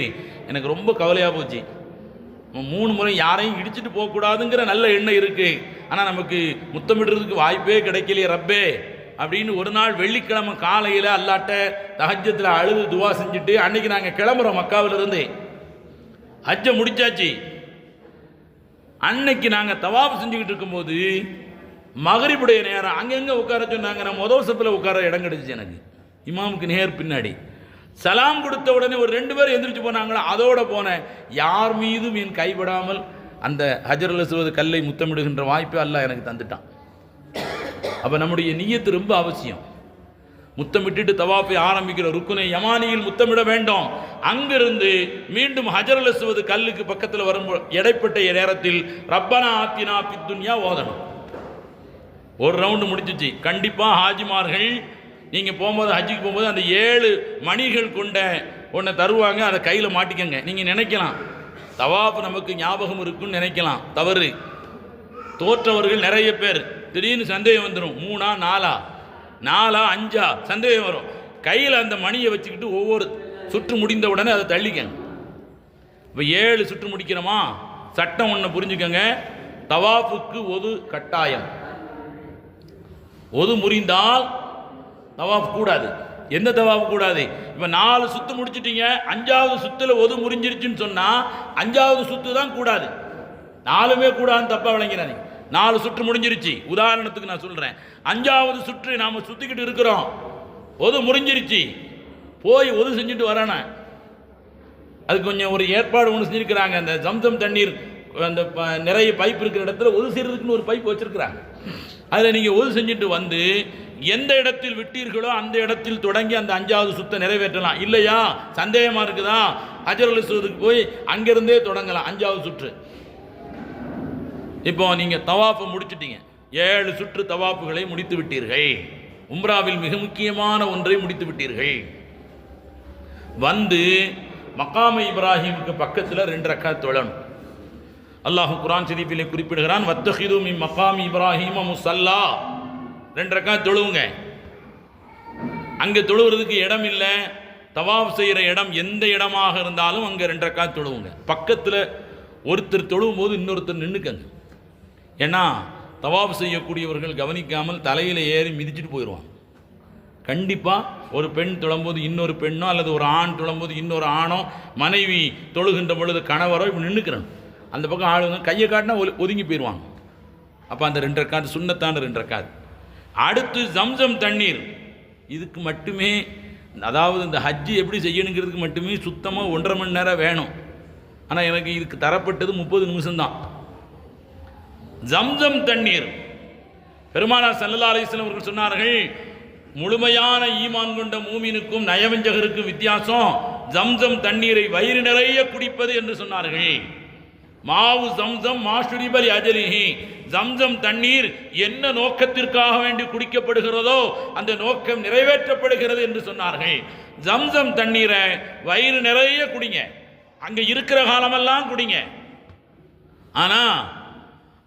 எனக்கு ரொம்ப கவலையாக போச்சு. 3 முறை யாரையும் இடிச்சிட்டு போகக்கூடாதுங்கிற நல்ல எண்ணம் இருக்கு, ஆனால் நமக்கு முத்தமிடுறதுக்கு வாய்ப்பே கிடைக்கலையே ரப்பே அப்படின்னு ஒரு நாள் வெள்ளிக்கிழமை காலையில் அல்லாட்ட தஹஜ்ஜத்தில் அழுது துவா செஞ்சுட்டு அன்னைக்கு நாங்கள் கிளம்புறோம் மக்காவிலிருந்து. ஹஜ்ஜை முடிச்சாச்சு. அன்னைக்கு நாங்கள் தவாப் செஞ்சுக்கிட்டு இருக்கும்போது மகரிபுடைய நேரம் அங்கங்கே உட்கார சொன்னாங்க. நான் முதல் சப்பில் உட்கார இடம் கிடைச்சிச்சு எனக்கு, இமாமுக்கு நேர் பின்னாடி. சலாம் கொடுத்த உடனே ஒரு 2 பேர் எந்திரிச்சு போனாங்களா, அதோட போனேன். யார் மீதும் என் கைவிடாமல் அந்த ஹஜருல் அஸ்வத் கல்லை முத்தமிடுகின்ற வாய்ப்பை அல்லாஹ் எனக்கு தந்துட்டான். அப்போ நம்முடைய நியத்து ரொம்ப அவசியம். முத்தமிட்டு தவாஃபை ஆரம்பிக்கிற ருக்குனை யமானியில் முத்தமிட வேண்டும். அங்கிருந்து மீண்டும் ஹஜருல் அஸ்வத் கல்லுக்கு பக்கத்தில் வரும் இடைப்பட்ட நேரத்தில் ரப்பனா ஆத்தினா ஃபித் துன்யா ஓதணும். ஒரு ரவுண்டு முடிஞ்சிச்சு. கண்டிப்பாக ஹாஜிமார்கள் நீங்கள் போகும்போது ஹஜ்ஜுக்கு போகும்போது அந்த 7 மணிகள் கொண்ட ஒன்றை தருவாங்க, அதை கையில் மாட்டிக்கங்க. நீங்கள் நினைக்கலாம் தவாஃப் நமக்கு ஞாபகம் இருக்குன்னு நினைக்கலாம், தவறு. தோற்றவர்கள் நிறைய பேர், திடீர்னு சந்தேகம் வந்துடும். 3ஆ 4ஆ 4ஆ 5ஆ சந்தேகம் வரும். கையில் அந்த மணியை வச்சுக்கிட்டு ஒவ்வொரு சுற்று முடிந்த உடனே அதை தள்ளிக்கங்க. இப்போ 7 சுற்று முடிக்கிறோமா, சட்டம் ஒன்று புரிஞ்சுக்கங்க. தவாஃபுக்கு ஒது கட்டாயம். ஒது முறிந்தால் தவாஃப் கூடாது. எந்த தவாஃப் கூடாது? இப்போ 4 சுற்று முடிச்சிட்டீங்க, 5வது சுற்றுல ஒது முறிஞ்சிருச்சுன்னு சொன்னால் 5வது சுற்று தான் கூடாது. 4மே கூடாதுன்னு தப்பாக விளங்கிறாங்க. 4 சுற்று முடிஞ்சிருச்சு, உதாரணத்துக்கு நான் சொல்கிறேன். 5வது சுற்று நாம் சுற்றிக்கிட்டு இருக்கிறோம், ஒது முறிஞ்சிருச்சு, போய் ஒது செஞ்சுட்டு வரணும். அது கொஞ்சம் ஒரு ஏற்பாடு ஒன்று செஞ்சுருக்கிறாங்க. அந்த ஜம்சம் தண்ணீர் அந்த நிறைய பைப் இருக்கிற இடத்துல ஒது செய்கிறதுக்குன்னு ஒரு பைப் வச்சுருக்கிறாங்க. அதில் நீங்கள் ஒது செஞ்சுட்டு வந்து எந்த இடத்தில் விட்டீர்களோ அந்த இடத்தில் தொடங்கி அந்த 5வது சுத்தை நிறைவேற்றலாம். இல்லையா சந்தேகமாக இருக்குதா, ஹஜருல் அஸ்வதுக்கு போய் அங்கிருந்தே தொடங்கலாம் 5வது சுற்று. இப்போ நீங்கள் தவாஃபை முடிச்சிட்டீங்க, 7 சுற்று தவாஃபுகளை முடித்து விட்டீர்கள். உம்ராவில் மிக முக்கியமான ஒன்றை முடித்து விட்டீர்கள். வந்து மக்காம இப்ராஹிமுக்கு பக்கத்தில் 2 ரக்காத் தொழணும். அல்லாஹ் குர்ஆன் ஷரீஃபிலே குறிப்பிடுகிறான், வத்தஹிது மின் மக்காமி இப்ராஹிம முஸல்லா. 2 ரக்காத் தொழுவுங்க. அங்கே தொழுகிறதுக்கு இடம் இல்லை, தவாஃப் செய்கிற இடம் எந்த இடமாக இருந்தாலும் அங்கே 2 ரக்காத் தொழுவுங்க. பக்கத்தில் ஒருத்தர் தொழுவும் போது இன்னொருத்தர் நின்றுக்கங்க. ஏன்னா தவாப் செய்யக்கூடியவர்கள் கவனிக்காமல் தலையில் ஏறி மிதிச்சுட்டு போயிடுவாங்க. கண்டிப்பாக ஒரு பெண் தொழும்போது இன்னொரு பெண்ணோ அல்லது ஒரு ஆண் தொழும்போது இன்னொரு ஆணோ மனைவி தொழுகின்ற பொழுது கணவரோ இப்படி நின்றுக்கிறணும். அந்த பக்கம் ஆளுங்க கையை காட்டினா ஒதுங்கி போயிடுவாங்க. அப்போ அந்த 2 ரக்காத் சுன்னத்தான 2 ரக்காத். அடுத்து ஜம்சம் தண்ணீர், இதுக்கு மட்டுமே, அதாவது இந்த ஹஜ்ஜி எப்படி செய்யணுங்கிறதுக்கு மட்டுமே சுத்தமாக 1.5 மணி நேரம் வேணும். ஆனால் எனக்கு இதுக்கு தரப்பட்டது 30 நிமிஷம்தான். ஜம்சம் தண்ணீர், பெருமானார் ஸல்லல்லாஹு அலைஹி வஸல்லம் அவர்கள் சொன்னார்கள், முழுமையான ஈமான் கொண்ட மூமினுக்கும் நயவஞ்சகருக்கும் வித்தியாசம் ஜம்சம் தண்ணீரை வயிறு நிறைய குடிப்பது என்று சொன்னார்கள். மாவு ஜம்சம் மாஷுரிபலி அஜலிஹி, ஜம்சம் தண்ணீர் என்ன நோக்கத்திற்காக வேண்டி குடிக்கப்படுகிறதோ அந்த நோக்கம் நிறைவேற்றப்படுகிறது என்று சொன்னார்கள். ஜம்சம் தண்ணீரை வயிறு நிறைய குடிங்க, அங்கே இருக்கிற காலமெல்லாம் குடிங்க. ஆனால்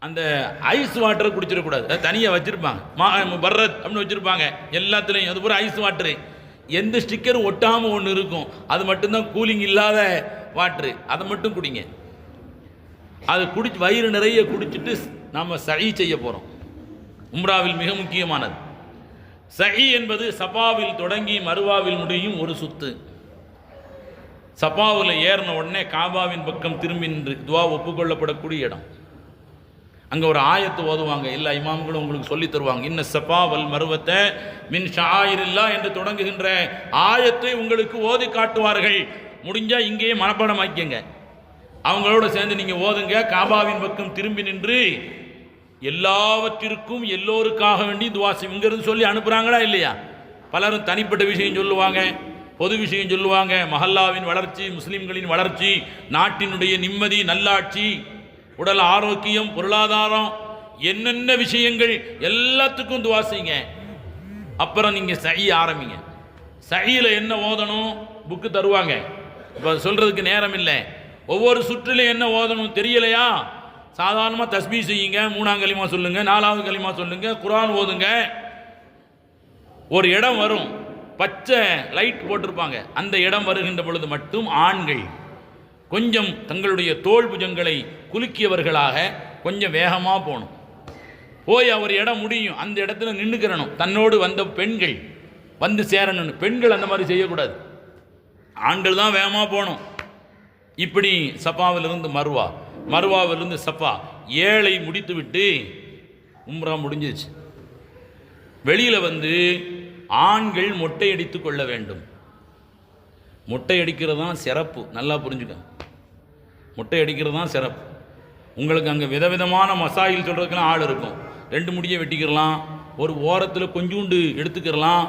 அந்த ஐஸ் வாட்டரை குடிச்சிடக்கூடாது. தனியாக வச்சுருப்பாங்க, பர்ரத் அப்படின்னு வச்சுருப்பாங்க எல்லாத்துலேயும். அது பூரா ஐஸ் வாட்டரு, எந்த ஸ்டிக்கரும் ஒட்டாமல் ஒன்று இருக்கும், அது மட்டும்தான் கூலிங் இல்லாத வாட்ரு, அதை மட்டும் குடிங்க. அது குடிச்சு வயிறு நிறைய குடிச்சிட்டு நாம் சஹி செய்ய போகிறோம். உம்ராவில் மிக முக்கியமானது சஹி என்பது சஃபாவில் தொடங்கி மருவாவில் முடியும் ஒரு சுத்து. சஃபாவில் ஏறின உடனே காபாவின் பக்கம் திரும்பி நின்று துவா ஒப்புக்கொள்ளப்படக்கூடிய இடம். அங்கே ஒரு ஆயத்து ஓதுவாங்க, எல்லா இமாம்களும் உங்களுக்கு சொல்லி தருவாங்க. இன்ன சஃபா வல் மருவத்தை மின் ஷாயிரில்லா என்று தொடங்குகின்ற ஆயத்தை உங்களுக்கு ஓதி காட்டுவார்கள். முடிஞ்சால் இங்கேயே மனப்பாடமாக்கிங்க, அவங்களோட சேர்ந்து நீங்கள் ஓதுங்க. காபாவின் பக்கம் திரும்பி நின்று எல்லாவற்றிற்கும் எல்லோருக்காக வேண்டி துவா செய்யுங்கிறது சொல்லி அனுப்புகிறாங்களா இல்லையா? பலரும் தனிப்பட்ட விஷயம் சொல்லுவாங்க, பொது விஷயம் சொல்லுவாங்க, மஹல்லாவின் வளர்ச்சி, முஸ்லீம்களின் வளர்ச்சி, நாட்டினுடைய நிம்மதி, நல்லாட்சி, உடல் ஆரோக்கியம், பொருளாதாரம், என்னென்ன விஷயங்கள் எல்லாத்துக்கும் துவா செய்யுங்க. அப்புறம் நீங்கள் சஹி ஆரம்பிங்க. சஹியில் என்ன ஓதணும் புக்கு தருவாங்க, இப்போ சொல்கிறதுக்கு நேரம் இல்லை. ஒவ்வொரு சுற்றிலும் என்ன ஓதணும் தெரியலையா, சாதாரணமாக தஸ்பீ செய்யுங்க, 3ஆம் கலிமா சொல்லுங்கள், 4வது கலிமா சொல்லுங்கள், குர்ஆன் ஓதுங்க. ஒரு இடம் வரும், பச்சை லைட் போட்டிருப்பாங்க, அந்த இடம் வருகின்ற பொழுது மட்டும் ஆண்கள் கொஞ்சம் தங்களுடைய தோள் புஜங்களை குலுக்கியவர்களாக கொஞ்சம் வேகமாக போகணும். போய் அவர் இடம் முடியும், அந்த இடத்துல நின்றுக்கிறணும். தன்னோடு வந்த பெண்கள் வந்து சேரணும். பெண்கள் அந்த மாதிரி செய்யக்கூடாது, ஆண்கள் தான் வேகமாக போகணும். இப்படி சஃபாவிலிருந்து மருவா, மருவாவிலிருந்து சஃபா 7ஐ முடித்து விட்டு உம்ரா முடிஞ்சிச்சு. வெளியில் வந்து ஆண்கள் மொட்டை அடித்து கொள்ள வேண்டும். மொட்டை அடிக்கிறது தான் சிறப்பு, நல்லா புரிஞ்சுக்க. மொட்டை அடிக்கிறது தான் சிறப்பு. உங்களுக்கு அங்கே விதவிதமான மசாயில் சொல்கிறதுக்கெல்லாம் ஆள் இருக்கும். 2 முடியை வெட்டிக்கிறலாம், ஒரு ஓரத்தில் கொஞ்சோண்டு எடுத்துக்கிறலாம்.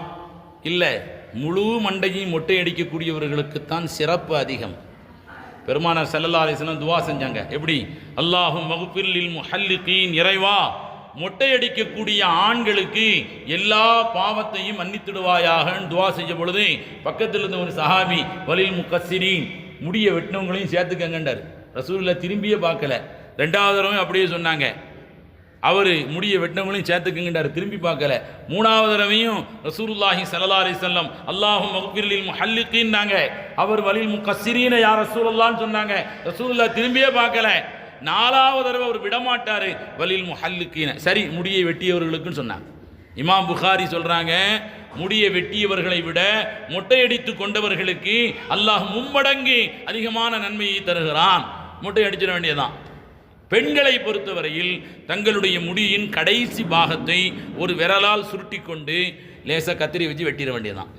இல்லை, முழு மண்டையும் மொட்டை அடிக்கக்கூடியவர்களுக்குத்தான் சிறப்பு அதிகம். பெருமானார் ஸல்லல்லாஹு அலைஹி வஸல்லம் துவா செஞ்சாங்க. எப்படி? அல்லாஹும் மக்ஃபிர் லில் முஹல்லிகீன், இறைவா மொட்டை அடிக்கக்கூடிய ஆண்களுக்கு எல்லா பாவத்தையும் மன்னித்திடுவாயாகன்னு துவா செய்ய பொழுது பக்கத்தில் இருந்த ஒரு சஹாபி வலில் முகஸ்ஸிரீன், முடிய வெட்டினவங்களையும் சேர்த்துக்கங்கண்டார். ரசூலுல்லாஹ் திரும்பியே பார்க்கல, 2வது தடவை அப்படியே சொன்னாங்க. அவர் முடிய வெட்டினவங்களையும் சேர்த்துக்கங்கண்டார், திரும்பி பார்க்கல. 3வது தடவையும் ரசூலுல்லாஹி ஸல்லல்லாஹு அலைஹி வஸல்லம் அல்லாஹும் மக்ஃபிர் லில் முஹல்லிகீன்னாங்க. அவர் வலில் முகஸ்ஸிரீன யா ரசூலுல்லாஹ்னு சொன்னாங்க. ரசூலுல்லாஹ் திரும்பியே பார்க்கல. 4வது தடவை அவர் விடமாட்டார், வலில் முஹல்லிகீன, சரி முடியை வெட்டியவர்களுக்குன்னு சொன்னாங்க. இமாம் புகாரி சொல்கிறாங்க, முடியை வெட்டியவர்களை விட மொட்டையடித்து கொண்டவர்களுக்கு அல்லாஹ் 3 மடங்கு அதிகமான நன்மையை தருகிறான். மொட்டை அடிச்சிட வேண்டியதான். பெண்களை பொறுத்தவரையில் தங்களுடைய முடியின் கடைசி பாகத்தை ஒரு விரலால் சுருட்டி கொண்டு லேசாக கத்திரி வச்சு வெட்டிட வேண்டியதான்.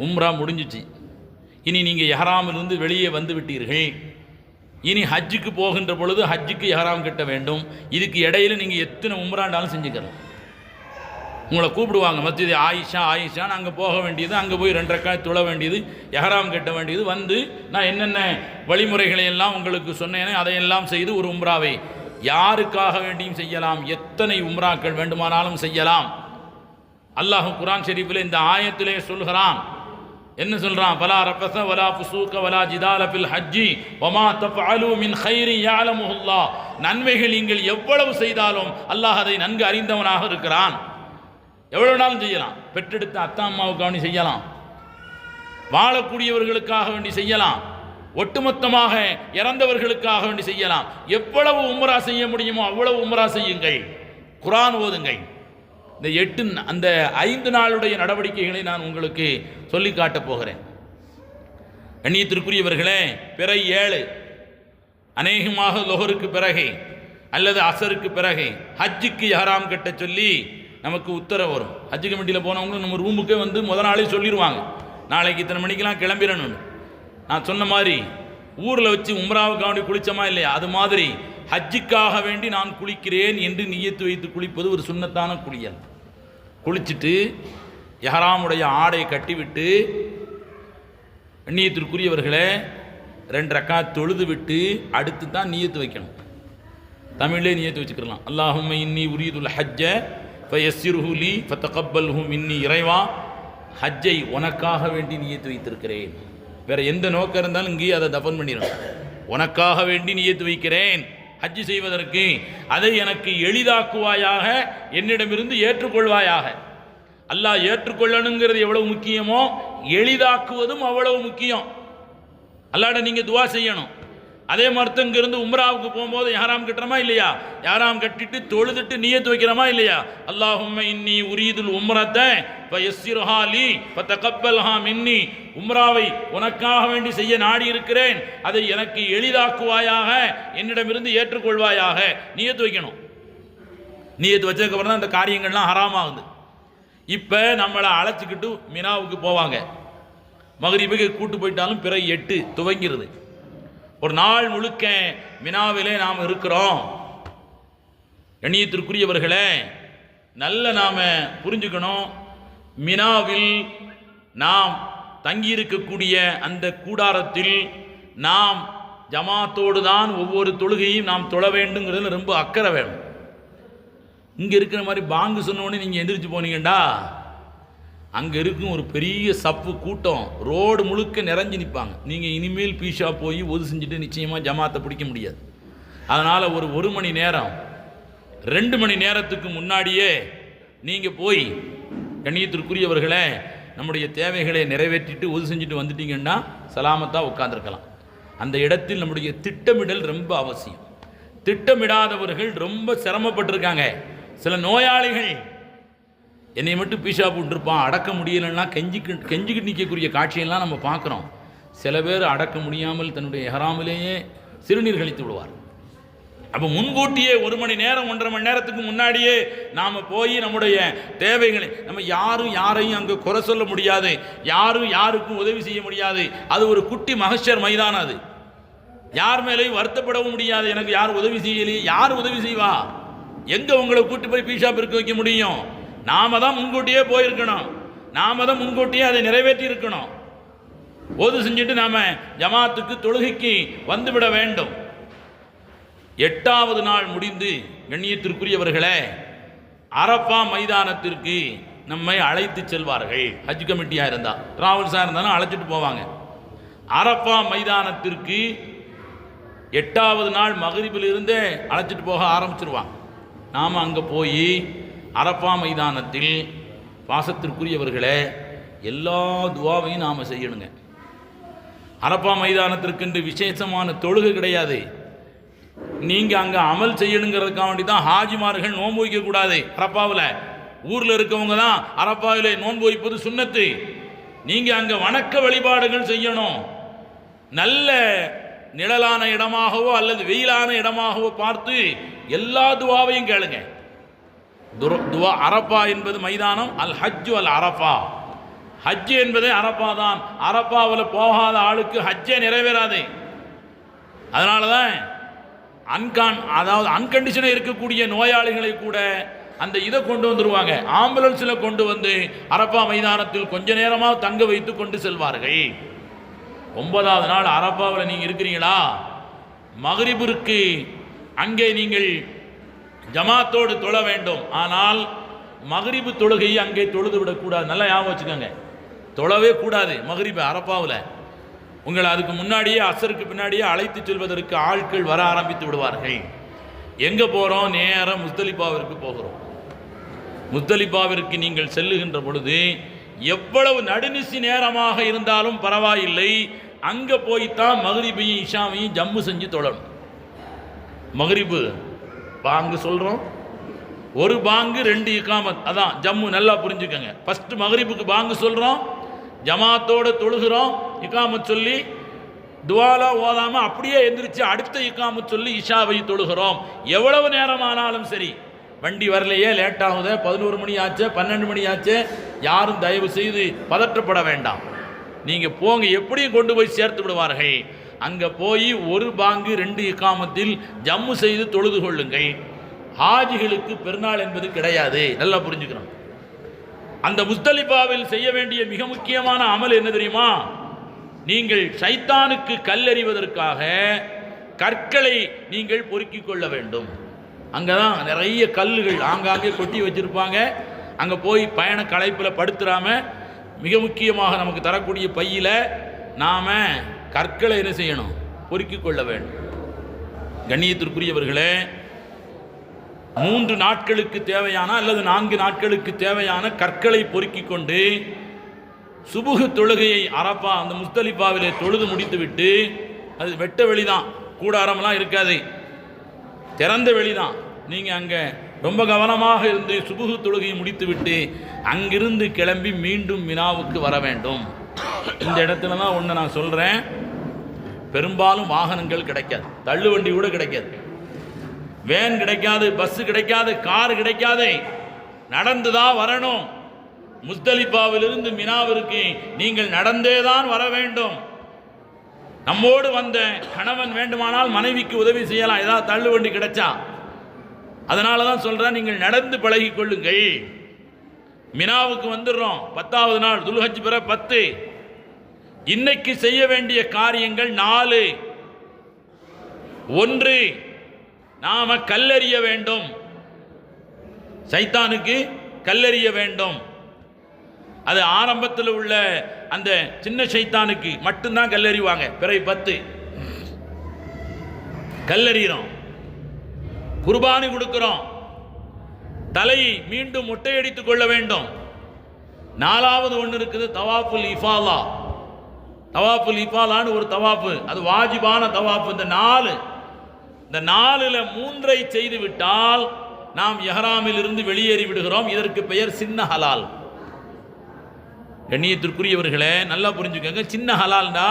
உம்ரா முடிஞ்சிச்சு. இனி நீங்கள் இஹ்ராமிலிருந்து வெளியே வந்து விட்டீர்கள். இனி ஹஜ்ஜுக்கு போகின்ற பொழுது ஹஜ்ஜுக்கு இஹ்ராம் கட்ட வேண்டும். இதுக்கு இடையில் நீங்கள் எத்தனை உம்ராண்டாலும் செஞ்சுக்கலாம். உங்களை கூப்பிடுவாங்க, மஸ்ஜித் ஆயிஷான்னு அங்கே போக வேண்டியது, அங்கே போய் 2 ரக்காத் தொழ வேண்டியது, இஹ்ராம் கட்ட வேண்டியது. வந்து நான் என்னென்ன வழிமுறைகளை எல்லாம் உங்களுக்கு சொன்னேனே அதையெல்லாம் செய்து ஒரு உம்ராவை யாருக்காக வேண்டியும் செய்யலாம், எத்தனை உம்ராக்கள் வேண்டுமானாலும் செய்யலாம். அல்லாஹ் குர்ஆன் ஷரீஃபில் இந்த ஆயத்திலே சொல்கிறான். என்ன சொல்றான்? ஃபலா ரஃபஸ வலா ஃபுசூக வலா ஜிதால ஃபில் ஹஜ்ஜி வமா தஃஅலு மின் கைரி யஅலமுல்லாஹ். நன்மைகள் நீங்கள் எவ்வளவு செய்தாலும் அல்லாஹ் அதை நன்கு அறிந்தவனாக இருக்கிறான். எவ்வளவு நாளும் செய்யலாம். பெற்றெடுத்த அத்தா அம்மாவுக்காக வேண்டி செய்யலாம், வாழக்கூடியவர்களுக்காக வேண்டி செய்யலாம், ஒட்டுமொத்தமாக இறந்தவர்களுக்காக வேண்டி செய்யலாம். எவ்வளவு உம்ரா செய்ய முடியுமோ அவ்வளவு உம்ரா செய்யுங்கள், குர்ஆன் ஓதுங்கள். அந்த 5 நாளுடைய நடவடிக்கைகளை நான் உங்களுக்கு சொல்லி காட்டப் போகிறேன். கண்ணியத்திற்குரியவர்களே, பிறை 7 அநேகமாக லொஹருக்கு பிறகு அல்லது அசருக்கு பிறகு ஹஜ்ஜுக்கு இஹ்ராம் கட்ட சொல்லி நமக்கு உத்தரவு வரும். ஹஜ்ஜு கமிட்டியில் போனவங்க நம்ம ரூமுக்கே வந்து முதல் நாளே சொல்லிடுவாங்க, நாளைக்கு இத்தனை மணிக்கெல்லாம் கிளம்பிடணும்னு. நான் சொன்ன மாதிரி ஊரில் வச்சு உம்ராவுக்காக வேண்டி குளிச்சோமா இல்லையா, அது மாதிரி ஹஜ்ஜுக்காக வேண்டி நான் குளிக்கிறேன் என்று நிய்யத்து வைத்து குளிப்பது ஒரு சுன்னத்தான குளியல். குளிச்சுட்டு இஹ்ராமுடைய ஆடையை கட்டிவிட்டு நிய்யத்திற்குரியவர்களே 2 ரக்காத் தொழுது விட்டு அடுத்து தான் நிய்யத்து வைக்கணும். தமிழ்லே நிய்யத்து வச்சுக்கலாம். அல்லாஹும்ம இன்னி உரீதுல் ஹஜ்ஜ ஃபயஸ்ஸிர்ஹு லீ ஃபதகப்பல்ஹு மின்னி. இறைவா, ஹஜ்ஜை உனக்காக வேண்டி நிய்யத்து வைத்திருக்கிறேன். வேற எந்த நோக்கம் இருந்தாலும் இங்கேயே அதை தஃபன் பண்ணிடணும். உனக்காக வேண்டி நிய்யத்து வைக்கிறேன் ஹஜ்ஜு செய்வதற்கு, அதை எனக்கு எளிதாக்குவாயாக, என்னிடமிருந்து ஏற்றுக்கொள்வாயாக. அல்லாஹ் ஏற்றுக்கொள்ளணுங்கிறது எவ்வளவு முக்கியமோ எளிதாக்குவதும் அவ்வளவு முக்கியம். அல்லாஹ்ட நீங்க துவா செய்யணும். அதே மாதிரி இங்கிருந்து உம்ராவுக்கு போகும்போது இஹ்ராம் கட்டுறோமா இல்லையா, இஹ்ராம் கட்டிட்டு தொழுதுட்டு நிய்யத்து வைக்கிறோமா இல்லையா, அல்லாஹும்ம இன்னி உரீதுல் உம்ரத ஃபயஸ்ஸிர்ஹா லீ ஃபதகப்பல்ஹா மின்னி. உம்ராவை உனக்காக வேண்டி செய்ய நாடி இருக்கிறேன், அதை எனக்கு எளிதாக்குவாயாக, என்னிடமிருந்து ஏற்றுக்கொள்வாயாக. நிய்யத்து வைக்கணும். நிய்யத்து வச்சதுக்கப்புறம் தான் இந்த காரியங்கள்லாம் ஹராமாகுது. இப்போ நம்மளை அழைச்சிக்கிட்டு மினாவுக்கு போவாங்க. மகரிபுக்கு கூட்டு போயிட்டாலும் பிறை 8 துவங்கிறது. ஒரு நாள் முழுக்க மினாவிலே நாம் இருக்கிறோம். கண்ணியத்திற்குரியவர்களே, நல்ல நாம் புரிஞ்சுக்கணும், மினாவில் நாம் தங்கியிருக்கக்கூடிய அந்த கூடாரத்தில் நாம் ஜமாத்தோடு தான் ஒவ்வொரு தொழுகையும் நாம் தொழ வேண்டுங்கிறதுல ரொம்ப அக்கறை வேணும். இங்கே இருக்கிற மாதிரி பாங்கு சொன்னோடனே நீங்கள் எந்திரிச்சு போனீங்கண்டா அங்கே இருக்கும் ஒரு பெரிய சப்பு கூட்டம் ரோடு முழுக்க நிறைஞ்சு நிற்பாங்க. நீங்கள் இனிமேல் பீஷா போய் ஒது செஞ்சுட்டு நிச்சயமாக ஜமாத்தை பிடிக்க முடியாது. அதனால் ஒரு மணி நேரம் 2 மணி நேரத்துக்கு முன்னாடியே நீங்கள் போய் கண்ணியத்திற்குரியவர்களே நம்முடைய தேவைகளை நிறைவேற்றிட்டு ஒது செஞ்சுட்டு வந்துட்டீங்கன்னா சலாமத்தாக உட்காந்துருக்கலாம். அந்த இடத்தில் நம்முடைய திட்டமிடல் ரொம்ப அவசியம். திட்டமிடாதவர்கள் ரொம்ப சிரமப்பட்டிருக்காங்க. சில நோயாளிகள் என்னை மட்டும் பீஷா போட்டுருப்பான், அடக்க முடியலைன்னா கெஞ்சிக்கிட்டு நிற்கக்கூடிய காட்சியெல்லாம் நம்ம பார்க்குறோம். சில பேர் அடக்க முடியாமல் தன்னுடைய இஹ்ராமிலேயே சிறுநீர் கழித்து விடுவார். அப்போ முன்கூட்டியே 1 மணி நேரம் 1.5 மணி நேரத்துக்கு முன்னாடியே நாம் போய் நம்முடைய தேவைகளை, நம்ம யாரையும் அங்கே குறை சொல்ல முடியாது, யாருக்கும் உதவி செய்ய முடியாது. அது ஒரு குட்டி மஹ்ஷர் மைதானம். அது யார் மேலேயும் வருத்தப்படவும் முடியாது. எனக்கு யார் உதவி செய்யலையே, யார் உதவி செய்வா? எங்கே உங்களை கூட்டி போய் பீஷா பெருக்க வைக்க முடியும்? நாம தான் முன்கூட்டியே போயிருக்கணும், நாம தான் முன்கூட்டியே அதை நிறைவேற்றி இருக்கணும். ஓது செஞ்சுட்டு நாம ஜமாத்துக்கு தொழுகைக்கு வந்துவிட வேண்டும். 8வது நாள் முடிந்து கண்ணியத்திற்குரியவர்களே அரஃபா மைதானத்திற்கு நம்மை அழைத்து செல்வார்கள். ஹஜ் கமிட்டியாக இருந்தால், டிராவல்ஸாக இருந்தாலும் அழைச்சிட்டு போவாங்க. அரஃபா மைதானத்திற்கு 8வது நாள் மகரிபிலிருந்தே அழைச்சிட்டு போக ஆரம்பிச்சிருவாங்க. நாம் அங்கே போய் அரஃபா மைதானத்தில் பாசத்திற்குரியவர்களே எல்லா துவாவையும் நாம் செய்யணுங்க. அரஃபா மைதானத்திற்கு விசேஷமான தொழுகை கிடையாது. நீங்கள் அங்கே அமல் செய்யணுங்கிறதுக்காக வேண்டி தான் ஹாஜிமார்கள் நோன்பு வைக்கக்கூடாது. அரஃபாவில் ஊரில் இருக்கவங்க தான் அரஃபாவில் நோன்பு வைப்பது சுன்னத்து. நீங்கள் அங்கே வணக்க வழிபாடுகள் செய்யணும். நல்ல நிழலான இடமாகவோ அல்லது வெயிலான இடமாகவோ பார்த்து எல்லா துவாவையும் கேளுங்க. துவா அரஃபா என்பது மைதானம், அல் ஹஜ்ஜு அல் அரஃபா. ஹஜ் என்பதே அரஃபா தான். அரஃபாவில் போகாத ஆளுக்கு ஹஜ்ஜே நிறைவேறாது. அதனால தான் அன்கண்டிஷனாக இருக்கக்கூடிய நோயாளிகளை கூட அந்த இதை கொண்டு வந்துடுவாங்க, ஆம்புலன்ஸில் கொண்டு வந்து அரஃபா மைதானத்தில் கொஞ்ச நேரமாக தங்க வைத்து கொண்டு செல்வார்கள். 9வது நாள் அரஃபாவில் நீங்கள் இருக்கிறீங்களா, மகரிபிற்கு அங்கே நீங்கள் ஜமாத்தோடு தொழ வேண்டும். ஆனால் மகரிபு தொழுகையை அங்கே தொழுது விடக்கூடாது. நல்லா ஞாபகம் வச்சுக்கோங்க, தொழவே கூடாது மகரிபு அரஃபாவில். உங்களை அதுக்கு முன்னாடியே அசருக்கு பின்னாடியே அழைத்து செல்வதற்கு ஆட்கள் வர ஆரம்பித்து விடுவார்கள். எங்கே போகிறோம்? நேராக முஸ்தலிஃபாவிற்கு போகிறோம். முஸ்தலிஃபாவிற்கு நீங்கள் செல்லுகின்ற பொழுது எவ்வளவு நடுநிசி நேரமாக இருந்தாலும் பரவாயில்லை, அங்கே போய்த்தான் மகரிபையும் இஷாவையும் ஜம்மு செஞ்சு தொழணும். மகரிபு பாங்கு சொல்கிறோம், ஒரு பாங்கு 2 இகாமத், அதான் ஜம்மு. நல்லா புரிஞ்சுக்கங்க. ஃபஸ்ட்டு மகரிபுக்கு பாங்கு சொல்கிறோம், ஜமாத்தோடு தொழுகிறோம், இகாமத் சொல்லி துவாலா ஓதாமல் அப்படியே எந்திரிச்சு அடுத்த இகாமத் சொல்லி இஷாவை தொழுகிறோம். எவ்வளவு நேரமானாலும் சரி, வண்டி வரலையே, லேட் ஆகுது, 11 மணி ஆச்சு, 12 மணி ஆச்சு, யாரும் தயவு செய்து பதற்றப்பட வேண்டாம். நீங்கள் போங்க, எப்படியும் கொண்டு போய் சேர்த்து விடுவார்கள். அங்கே போய் ஒரு பாங்கு 2 இகாமத்தில் ஜம்மு செய்து தொழுது கொள்ளுங்கள். ஹாஜிகளுக்கு பெருநாள் என்பது கிடையாது. நல்லா புரிஞ்சுக்கிறோம். அந்த முஸ்தலிஃபாவில் செய்ய வேண்டிய மிக முக்கியமான அமல் என்ன தெரியுமா? நீங்கள் ஷைத்தானுக்கு கல்லெறிவதற்காக கற்களை நீங்கள் பொறுக்கிக் கொள்ள வேண்டும். அங்கே தான் நிறைய கல்லுகள் ஆங்காங்கே கொட்டி வச்சுருப்பாங்க. அங்கே போய் பயண களைப்பில் படுத்துறாம மிக முக்கியமாக நமக்கு தரக்கூடிய பையில் நாம் கற்களை என்ன செய்யணும்? பொறுக்கிக் கொள்ள வேண்டும். கண்ணியத்திற்குரியவர்களே, 3 நாட்களுக்கு தேவையான அல்லது 4 நாட்களுக்கு தேவையான கற்களை பொறுக்கிக் கொண்டு சுபுகு தொழுகையை அரப்பா அந்த முஸ்தலிஃபாவிலே தொழுது முடித்துவிட்டு, அது வெட்ட வெளிதான், கூடாரம்லாம் இருக்காது, திறந்த வெளிதான். நீங்கள் அங்கே ரொம்ப கவனமாக இருந்து சுபுகு தொழுகையை முடித்துவிட்டு அங்கிருந்து கிளம்பி மீண்டும் மினாவுக்கு வர வேண்டும். இந்த இடத்துல தான் ஒன்று நான் சொல்கிறேன், பெரும்பாலும் வாகனங்கள் கிடைக்காது, தள்ளுவண்டி கூட கிடைக்காது, வேன் கிடைக்காது, பஸ்ஸு கிடைக்காது, கார் கிடைக்காது, நடந்து தான் வரணும். முஸ்தலிஃபாவிலிருந்து மினாவிற்கு நீங்கள் நடந்தே தான் வர வேண்டும். நம்மோடு வந்த கணவன் வேண்டுமானால் மனைவிக்கு உதவி செய்யலாம், ஏதாவது தள்ளுவண்டி கிடைச்சா. அதனால தான் சொல்கிறேன், நீங்கள் நடந்து பழகி கொள்ளுங்கள். மினாவுக்கு வந்துடுறோம், 10வது நாள், துல்ஹஜ் பிற 10. இன்னைக்கு செய்ய வேண்டிய காரியங்கள் 4. 1, நாம கல்லெறிய வேண்டும், சைத்தானுக்கு கல்லெறிய வேண்டும். அது ஆரம்பத்தில் உள்ள அந்த சின்ன சைத்தானுக்கு மட்டும்தான் கல்லெறிவாங்க. பிறை 10 கல்லெறிகிறோம், குர்பானி கொடுக்கிறோம், தலையை மீண்டும் மொட்டையடித்துக் கொள்ள வேண்டும். 4வது ஒன்று இருக்குது, தவாஃபுல் இஃபாலா. தவாஃபுல் இஃபாலான்னு ஒரு தவாஃபு, அது வாஜிபான தவாஃபு. இந்த 4ல் 3ஐ செய்து விட்டால் நாம் இஹ்ராமில் இருந்து வெளியேறி விடுகிறோம். இதற்கு பெயர் சின்ன ஹலால். கண்ணியத்திற்குரியவர்களே, நல்லா புரிஞ்சுக்கோங்க. சின்ன ஹலால்னா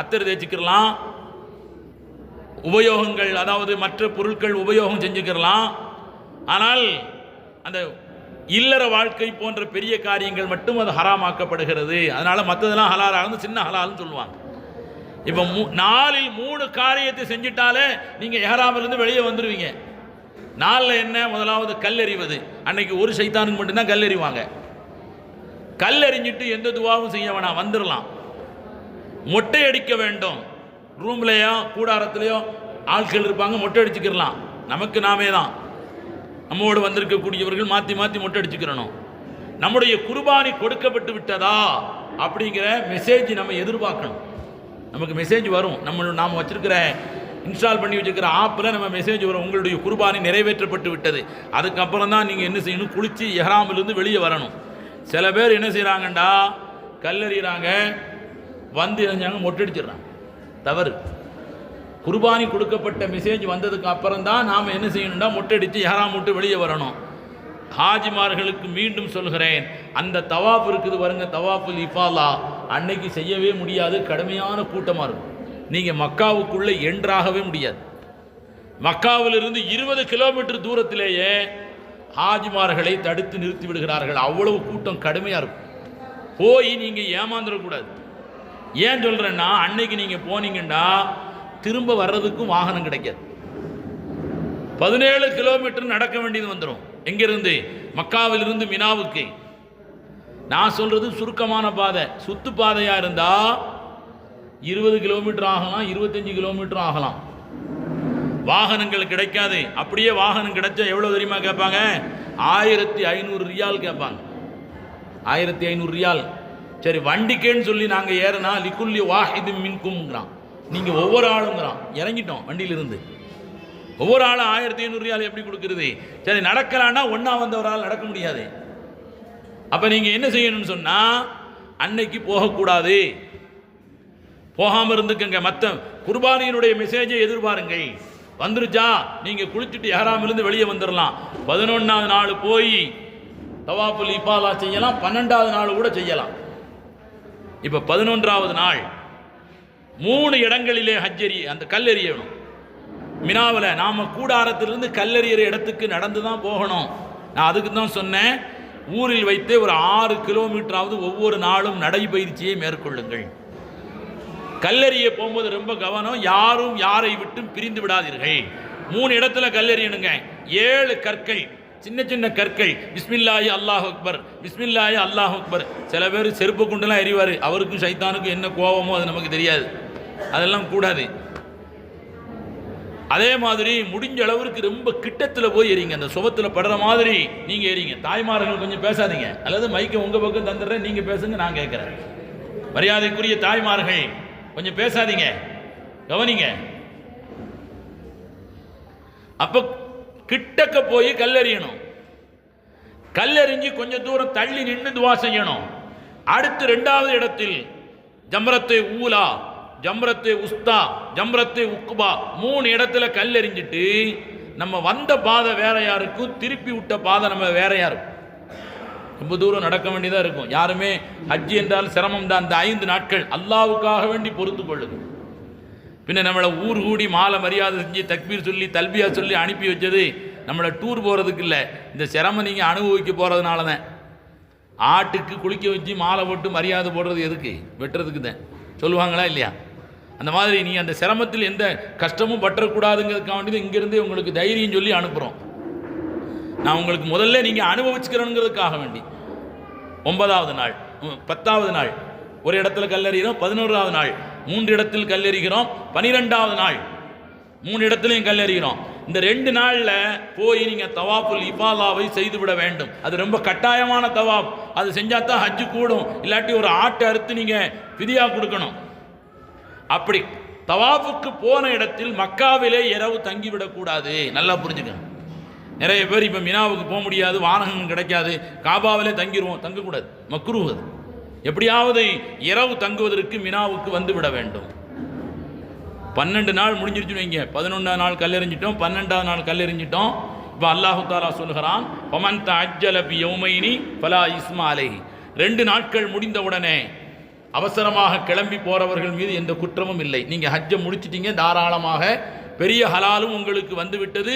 அத்தர் தேய்ச்சிக்கிறலாம், உபயோகங்கள், அதாவது மற்ற பொருட்கள் உபயோகம் செஞ்சுக்கிறலாம். ஆனால் அந்த இல்லற வாழ்க்கை போன்ற பெரிய காரியங்கள் மட்டும் அது ஹராமாக்கப்படுகிறது. அதனால் மற்றதெல்லாம் ஹலாலாக இருந்து சின்ன ஹலால்னு சொல்லுவாங்க. இப்போ 4ல் 3 காரியத்தை செஞ்சிட்டாலே நீங்கள் இஹ்ராமிலிருந்து வெளியே வந்துடுவீங்க. 4ல் என்ன? முதலாவது கல்லெறிவது. அன்னைக்கு ஒரு சைத்தானுக்கு மட்டும்தான் கல்லெறிவாங்க. கல்லெறிஞ்சிட்டு எந்த துவாவும் செய்ய வேணாம், வந்துடலாம். மொட்டை அடிக்க வேண்டும். ரூம்லையோ கூடாரத்துலையோ ஆட்கள் இருப்பாங்க, மொட்டை அடிச்சுக்கிறலாம். நமக்கு நாமே தான், நம்மோடு வந்திருக்கக்கூடியவர்கள் மாற்றி மாற்றி மொட்டை அடிச்சுக்கிறணும். நம்முடைய குர்பானி கொடுக்கப்பட்டு விட்டதா அப்படிங்கிற மெசேஜ் நம்ம எதிர்பார்க்கணும். நமக்கு மெசேஜ் வரும், நாம் வச்சிருக்கிற இன்ஸ்டால் பண்ணி வச்சுருக்கிற ஆப்பில் நம்ம மெசேஜ் வரும், உங்களுடைய குர்பானி நிறைவேற்றப்பட்டு விட்டது. அதுக்கப்புறம் தான் நீங்கள் என்ன செய்யணும்? குளித்து இஹ்ராமிலிருந்து வெளியே வரணும். சில பேர் என்ன செய்கிறாங்கண்டா, கல்லெறிகிறாங்க, வந்து எறிஞ்சாங்க, மொட்டடிச்சிடுறாங்க. தவறு. குர்பானி கொடுக்கப்பட்ட மெசேஜ் வந்ததுக்கு அப்புறம் தான் நாம் என்ன செய்யணும்னா மொட்டடித்து இஹ்ராம் விட்டு வெளியே வரணும். ஹாஜிமார்களுக்கு மீண்டும் சொல்கிறேன், அந்த தவாஃப் இருக்குது பாருங்க, தவாஃபுல் இஃபாலா, அன்னைக்கு செய்யவே முடியாது, கடுமையான கூட்டமாக இருக்கும். நீங்கள் மக்காவுக்குள்ளே என்றாகவே முடியாது. மக்காவிலிருந்து 20 கிலோமீட்டர் தூரத்திலேயே ஹாஜிமார்களை தடுத்து நிறுத்தி விடுகிறார்கள். அவ்வளவு கூட்டம் கடுமையாக இருக்கும். போய் நீங்கள் ஏமாந்துடக்கூடாது. ஏன் சொல்கிறேன்னா, அன்னைக்கு நீங்கள் போனீங்கன்னா திரும்ப வர்றதுக்கும் வாகனம் கிடைக்காது. 17 கிலோமீட்டர் நடக்க வேண்டியது வந்துடும். எங்கிருந்து? மக்காவிலிருந்து மினாவுக்கு. நான் சொல்கிறது சுருக்கமான பாதை. சுத்து பாதையாக இருந்தால் 20 கிலோமீட்டர் ஆகலாம், 25 கிலோமீட்டர் ஆகலாம். வாகனங்கள் கிடைக்காது. அப்படியே வாகனம் கிடைச்சா எவ்வளோ தெரியுமா கேட்பாங்க? 1500 ரியால் கேட்பாங்க. 1500 ரியால். சரி, வண்டிக்கேன்னு சொல்லி நாங்கள் ஏறினா லிக்குல்லி வாஹிது மின்கும்ங்கிறான். நீங்கள் ஒவ்வொரு ஆளுங்கிறான். இறங்கிட்டோம் வண்டியிலிருந்து. ஒவ்வொரு ஆளும் 1500 ரியால் எப்படி கொடுக்குறது? சரி, நடக்கலான்னா ஒன்றா வந்த ஒரு ஆள் நடக்க முடியாது. அப்போ நீங்கள் என்ன செய்யணும்னு சொன்னால், அன்னைக்கு போகக்கூடாது. போகாமல் இருந்துக்கங்க. மற்ற குர்பானியினுடைய மெசேஜை எதிர்பாருங்கள். வந்துருச்சா நீங்கள் குளிச்சுட்டு இஹ்ராமிலிருந்து வெளியே வந்துடலாம். 11ஆவது நாள் போய் தவாஃபுல் இஃபாதா செய்யலாம், 12ஆவது நாள் கூட செய்யலாம். இப்போ 11ஆவது நாள் 3 இடங்களிலே ஹஜ்ஜரி அந்த கல்லெறியணும். மினாவில் நாம் கூடாரத்திலிருந்து கல்லெறிகிற இடத்துக்கு நடந்து தான் போகணும். நான் அதுக்கு தான் சொன்னேன், ஊரில் வைத்தே ஒரு 6 கிலோமீட்டராவது ஒவ்வொரு நாளும் நடைபயிற்சியை மேற்கொள்ளுங்கள். கல்லெறிய போகும்போது ரொம்ப கவனம், யாரும் யாரை விட்டும் பிரிந்து விடாதீர்கள். 3 இடத்துல கல்லெறியணுங்க. 7 கற்கள், சின்ன சின்ன கற்கள். பிஸ்மில்லாஹி அல்லாஹ் அக்பர், பிஸ்மில்லாஹி அல்லாஹ் அக்பர். சில பேர் செருப்பு கொண்டுலாம் எறிவார். அவருக்கும் சைத்தானுக்கும் என்ன கோபமோ அது நமக்கு தெரியாது. அதெல்லாம் கூடாது. அதே மாதிரி முடிஞ்ச அளவுக்கு ரொம்ப கிட்டத்தில் போய் எறிங்க. அந்த சுபத்தில் படுற மாதிரி நீங்கள் எறிங்க. தாய்மார்கள் கொஞ்சம் பேசாதீங்க, அல்லது மைக்கை உங்கள் பக்கம் தந்துடுறேன், நீங்கள் பேசுங்க, நான் கேட்குறேன். மரியாதைக்குரிய தாய்மார்கள் கொஞ்சம் பேசாதீங்க, கவனிங்க. அப்போ கிட்டக்க போய் கல்லெறியணும். கல்லெறிஞ்சு கொஞ்சம் தூரம் தள்ளி நின்று துவா செய்யணும். அடுத்து 2வது இடத்தில் ஜம்ரத்தை ஊலா, ஜம்ரத்தை உஸ்தா, ஜம்ரத்தை உக்குபா 3 இடத்துல கல்லெறிஞ்சிட்டு நம்ம வந்த பாதை வேற யாருக்கும், திருப்பி விட்ட பாதை நம்ம வேற யாருக்கும். ரொம்ப தூரம் நடக்க வேண்டியதாக இருக்கும். யாருமே ஹஜ் என்றால் சிரமம் தான். அந்த 5 நாட்கள் அல்லாவுக்காக வேண்டி பொறுத்து கொள்ளுங்க. பின்ன நம்மளை ஊர் கூடி மாலை மரியாதை செஞ்சு தக்பீர் சொல்லி தல்பியா சொல்லி அனுப்பி வச்சது நம்மளை டூர் போகிறதுக்கு இல்லை, இந்த சிரமம் நீங்கள் அனுபவிக்க போகிறதுனால தான். ஆட்டுக்கு குளிக்க வச்சு மாலை போட்டு மரியாதை போடுறது எதுக்கு? வெட்டுறதுக்கு தான் சொல்லுவாங்களா இல்லையா? அந்த மாதிரி நீங்கள் அந்த சிரமத்தில் எந்த கஷ்டமும் பற்றக்கூடாதுங்கிறதுக்காக வேண்டியது இங்கேருந்தே உங்களுக்கு தைரியம் சொல்லி அனுப்புகிறோம். நான் உங்களுக்கு முதல்ல நீங்கள் அனுபவிச்சுக்கிறோங்கிறதுக்காக வேண்டி. 9வது நாள் 10வது நாள் ஒரு இடத்துல கல்லெறிகிறோம். 11வது நாள் 3 இடத்தில் கல்லெறிகிறோம். 12வது நாள் 3 இடத்துலையும் கல்லெறிகிறோம். இந்த 2 நாளில் போய் நீங்கள் தவாஃபுல் இஃபாதாவை செய்துவிட வேண்டும். அது ரொம்ப கட்டாயமான தவாப். அது செஞ்சால் தான் ஹஜ்ஜு கூடும். இல்லாட்டி ஒரு ஆட்டை அறுத்து நீங்கள் ஃபிதியா கொடுக்கணும். அப்படி தவாஃபுக்கு போன இடத்தில் மக்காவிலே இரவு தங்கிவிடக்கூடாது. நல்லா புரிஞ்சுக்கணும். நிறைய பேர் இப்போ மினாவுக்கு போக முடியாது, வாகனம் கிடைக்காது, காபாவிலே தங்கிடுவோம். தங்கக்கூடாது, மக்ரூஹ். எப்படியாவது இரவு தங்குவதற்கு மினாவுக்கு வந்து விட வேண்டும். 12 நாள் முடிஞ்சிருச்சுன்னு வைங்க. 11ஆம் நாள் கல்லெறிஞ்சிட்டோம், 12ஆம் நாள் கல்லெறிஞ்சிட்டோம். இப்போ அல்லாஹு தாலா சொல்கிறான், பமன் தஅஜ்ஜல பி யௌமைனி ஃபலா இஸ்மா அலைஹி. 2 நாட்கள் முடிந்தவுடனே அவசரமாக கிளம்பி போறவர்கள் மீது எந்த குற்றமும் இல்லை. நீங்கள் ஹஜ்ஜை முடிச்சிட்டீங்க, தாராளமாக பெரிய ஹலாலும் உங்களுக்கு வந்து விட்டது.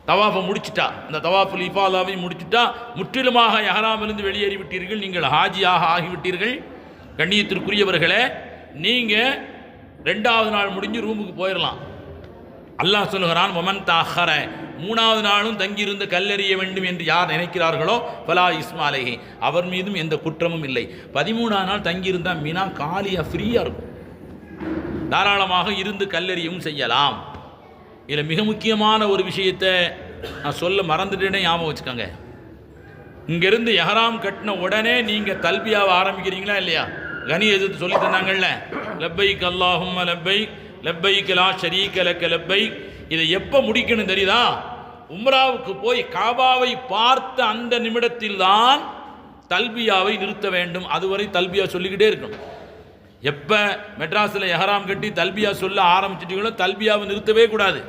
தவாஃபை முடிச்சுட்டா, அந்த தவாஃபுல் இஃபாதாவை முடிச்சுட்டா முற்றிலுமாக இஹ்ராமிலிருந்து வெளியேறி விட்டீர்கள். நீங்கள் ஹாஜியாக ஆகிவிட்டீர்கள். கண்ணியத்திற்குரியவர்களே, நீங்கள் 2வது நாள் முடிஞ்சு ரூமுக்கு போயிடலாம். அல்லாஹ் சொல்லுகிறான், வமன் தஅஹர. 3வது நாளும் தங்கியிருந்து கல்லெறிய வேண்டும் என்று யார் நினைக்கிறார்களோ ஃபலா இஸ்மா அலைஹி, அவர் மீதும் எந்த குற்றமும் இல்லை. 13ஆம் நாள் தங்கியிருந்தால் மினா காலியாக ஃப்ரீயாக இருக்கும். தாராளமாக இருந்து கல்லெறியவும் செய்யலாம். இதில் மிக முக்கியமான ஒரு விஷயத்தை நான் சொல்ல மறந்துட்டேனே, ஞாபகம் வச்சுக்கோங்க. இங்கேருந்து எஹ்ராம் கட்டின உடனே நீங்கள் தல்பியாவை ஆரம்பிக்கிறீங்களா இல்லையா? கனி எதிர்த்து சொல்லி தந்தாங்கள்ல, லப்பைக் அல்லாஹும்ம லப்பைக் லப்பைக் லா ஷரீக லக்க லப்பைக். இதை எப்போ முடிக்கணும் தெரியுதா? உம்ராவுக்கு போய் காபாவை பார்த்த அந்த நிமிடத்தில் தான் தல்பியாவை நிறுத்த வேண்டும். அதுவரை தல்பியா சொல்லிக்கிட்டே இருக்கணும். எப்போ மெட்ராஸில் எஹ்ராம் கட்டி தல்பியா சொல்ல ஆரம்பிச்சிட்டீங்களோ தல்பியாவை நிறுத்தவே கூடாது.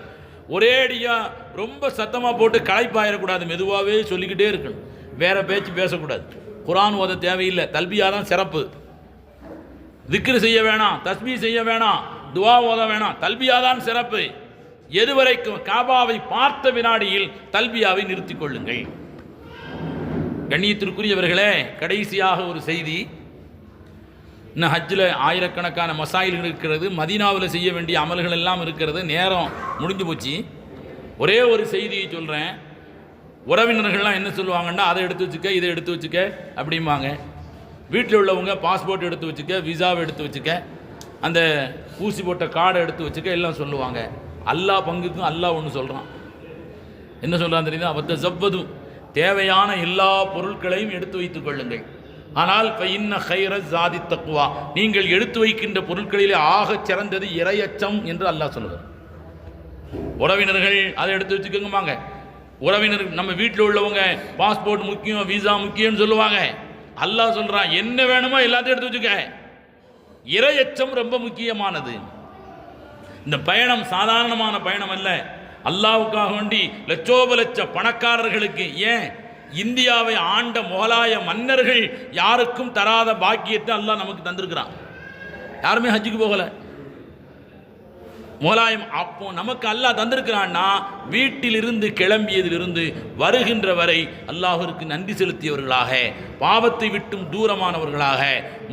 ஒரே அடியாக ரொம்ப சத்தமாக போட்டு களைப்பாயிடக்கூடாது. மெதுவாகவே சொல்லிக்கிட்டே இருக்கணும். வேறு பேச்சு பேசக்கூடாது. குர்ஆன் ஓத தேவையில்லை, தல்பியா தான் சிறப்பு. திக்ரு செய்ய வேணாம், தஸ்பீ செய்ய வேணாம், துவா ஓத வேணாம், தல்பியா தான் சிறப்பு. எதுவரைக்கும் காபாவை பார்த்த வினாடியில் தல்பியாவை நிறுத்திக் கொள்ளுங்கள். கண்ணியத்திற்குரியவர்களே, கடைசியாக ஒரு செய்தி. இன்னும் ஹஜ்ஜில் ஆயிரக்கணக்கான மசாயில்கள் இருக்கிறது, மதீனாவில் செய்ய வேண்டிய அமல்கள் எல்லாம் இருக்கிறது. நேரம் முடிஞ்சு போச்சு. ஒரே ஒரு செய்தியை சொல்கிறேன். உறவினர்கள்லாம் என்ன சொல்லுவாங்கன்னா, அதை எடுத்து வச்சுக்க, இதை எடுத்து வச்சுக்க அப்படிம்பாங்க. வீட்டில் உள்ளவங்க பாஸ்போர்ட் எடுத்து வச்சுக்க, விசாவை எடுத்து வச்சுக்க, அந்த ஊசி போட்ட கார்டை எடுத்து வச்சுக்க எல்லாம் சொல்லுவாங்க. அல்லாஹ் பங்குக்கும் அல்லாஹ் ஒன்று சொல்கிறான். என்ன சொல்கிறான் தெரியுது? அவத்த ஜவ்வதும், தேவையான எல்லா பொருட்களையும் எடுத்து வைத்துக் கொள்ளுங்கள். ஆனால் ஃபைன்ன கைர ஜாதி தக்குவா, நீங்கள் எடுத்து வைக்கின்ற பொருட்களிலே ஆகச் சிறந்தது இறையச்சம் என்று அல்லாஹ் சொல்லுகிறார். உறவினர்கள் அதை எடுத்து வச்சுக்கோங்கம்பாங்க. உறவினர் நம்ம வீட்டில் உள்ளவங்க பாஸ்போர்ட் முக்கியம், விசா முக்கியம்னு சொல்லுவாங்க. அல்லாஹ் சொல்கிறான், என்ன வேணுமோ எல்லாத்தையும் எடுத்து வச்சுக்க. இறையச்சம் ரொம்ப முக்கியமானது. இந்த பயணம் சாதாரணமான பயணம் அல்ல. அல்லாஹ்வுக்காக வேண்டி லட்சோப லட்ச பணக்காரர்களுக்கு, ஏன் இந்தியாவை ஆண்ட முகலாய மன்னர்கள் யாருக்கும் தராத பாக்கியத்தை அல்லாஹ் நமக்கு தந்திருக்கிறான். யாருமே ஹஜ்ஜுக்கு போகல. முகலாயம் அப்போ நமக்கு அல்லாஹ் தந்திருக்கிறான்னா வீட்டிலிருந்து கிளம்பியதிலிருந்து வருகின்ற வரை அல்லாஹ்விற்கு நன்றி செலுத்தியவர்களாக, பாவத்தை விட்டும் தூரமானவர்களாக,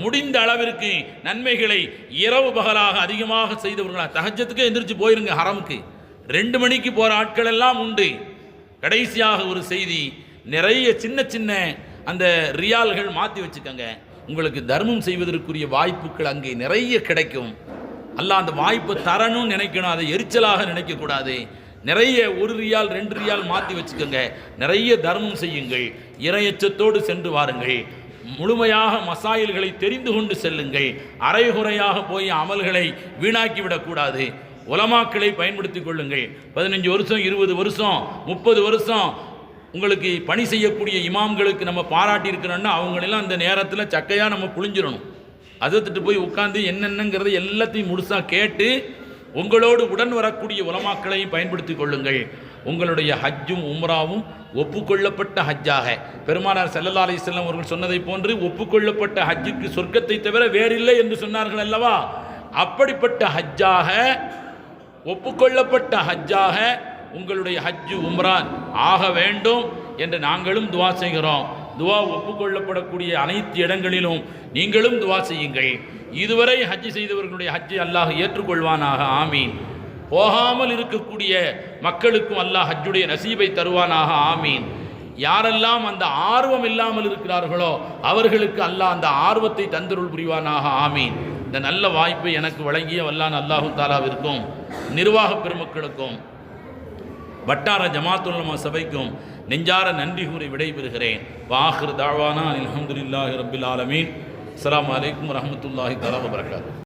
முடிந்த அளவிற்கு நன்மைகளை இரவு பகலாக அதிகமாக செய்தவர்களாக. தஹஜ்ஜத்துக்கு எந்திரிச்சு போயிருங்க ஹரமுக்கு. 2 மணிக்கு போகிற ஆட்கள் எல்லாம் உண்டு. கடைசியாக ஒரு செய்தி, நிறைய சின்ன சின்ன அந்த ரியால்கள் மாற்றி வச்சுக்கோங்க. உங்களுக்கு தர்மம் செய்வதற்குரிய வாய்ப்புகள் அங்கே நிறைய கிடைக்கும். அல்லாஹ் அந்த வாய்ப்பை தரணும்னு நினைக்கணும், அதை எரிச்சலாக நினைக்கக்கூடாது. நிறைய 1 ரியால் 2 ரியால் மாற்றி வச்சுக்கோங்க. நிறைய தர்மம் செய்யுங்கள். இறையச்சத்தோடு சென்று வாருங்கள். முழுமையாக மசாயில்களை தெரிந்து கொண்டு செல்லுங்கள். அரைகுறையாக போய் அமல்களை வீணாக்கி விடக்கூடாது. உலமாக்களை பயன்படுத்திக் கொள்ளுங்கள். 15 வருஷம் 20 வருஷம் 30 வருஷம் உங்களுக்கு பணி செய்யக்கூடிய இமாம்களுக்கு நம்ம பாராட்டி இருக்கிறோன்னா அவங்களெல்லாம் அந்த நேரத்தில் சக்கையாக நம்ம புழிஞ்சிடணும். அதத்துட்டு போய் உட்காந்து என்னென்னங்கிறத எல்லாத்தையும் முழுசாக கேட்டு உங்களோடு உடன் வரக்கூடிய உலமாக்களையும் பயன்படுத்தி கொள்ளுங்கள். உங்களுடைய ஹஜ்ஜும் உம்ராவும் ஒப்புக்கொள்ளப்பட்ட ஹஜ்ஜாக, பெருமானார் ஸல்லல்லாஹு அலைஹி வஸல்லம் அவர்கள் சொன்னதை போன்று ஒப்புக்கொள்ளப்பட்ட ஹஜ்ஜுக்கு சொர்க்கத்தை தவிர வேறில்லை என்று சொன்னார்கள் அல்லவா? அப்படிப்பட்ட ஹஜ்ஜாக, ஒப்புக்கொள்ளப்பட்ட ஹஜ்ஜாக உங்களுடைய ஹஜ்ஜு உம்ரா ஆக வேண்டும் என்று நாங்களும் துவா செய்கிறோம். துவா ஒப்புக்கொள்ளப்படக்கூடிய அனைத்து இடங்களிலும் நீங்களும் துவா செய்யுங்கள். இதுவரை ஹஜ்ஜு செய்தவர்களுடைய ஹஜ்ஜை அல்லாஹ் ஏற்றுக்கொள்வானாக, ஆமீன். போகாமல் இருக்கக்கூடிய மக்களுக்கும் அல்லாஹ் ஹஜ்ஜுடைய நசீபை தருவானாக, ஆமீன். யாரெல்லாம் அந்த ஆர்வம் இல்லாமல் இருக்கிறார்களோ அவர்களுக்கு அல்லாஹ் அந்த ஆர்வத்தை தந்தருள் புரிவானாக, ஆமீன். இந்த நல்ல வாய்ப்பை எனக்கு வழங்கிய வல்லான் அல்லாஹு தாலாவிற்கும் நிர்வாக பெருமக்களுக்கும் வட்டார ஜமாத்துல் உலமா சபைக்கும் நெஞ்சார நன்றி கூறி விடைபெறுகிறேன். வாஹிர் தாவானா அல்ஹம்துலில்லாஹி ரப்பில் ஆலமீன். அஸ்ஸலாமு அலைக்கும் வரஹ்மத்துல்லாஹி தஆலா வபரகாத்துஹு.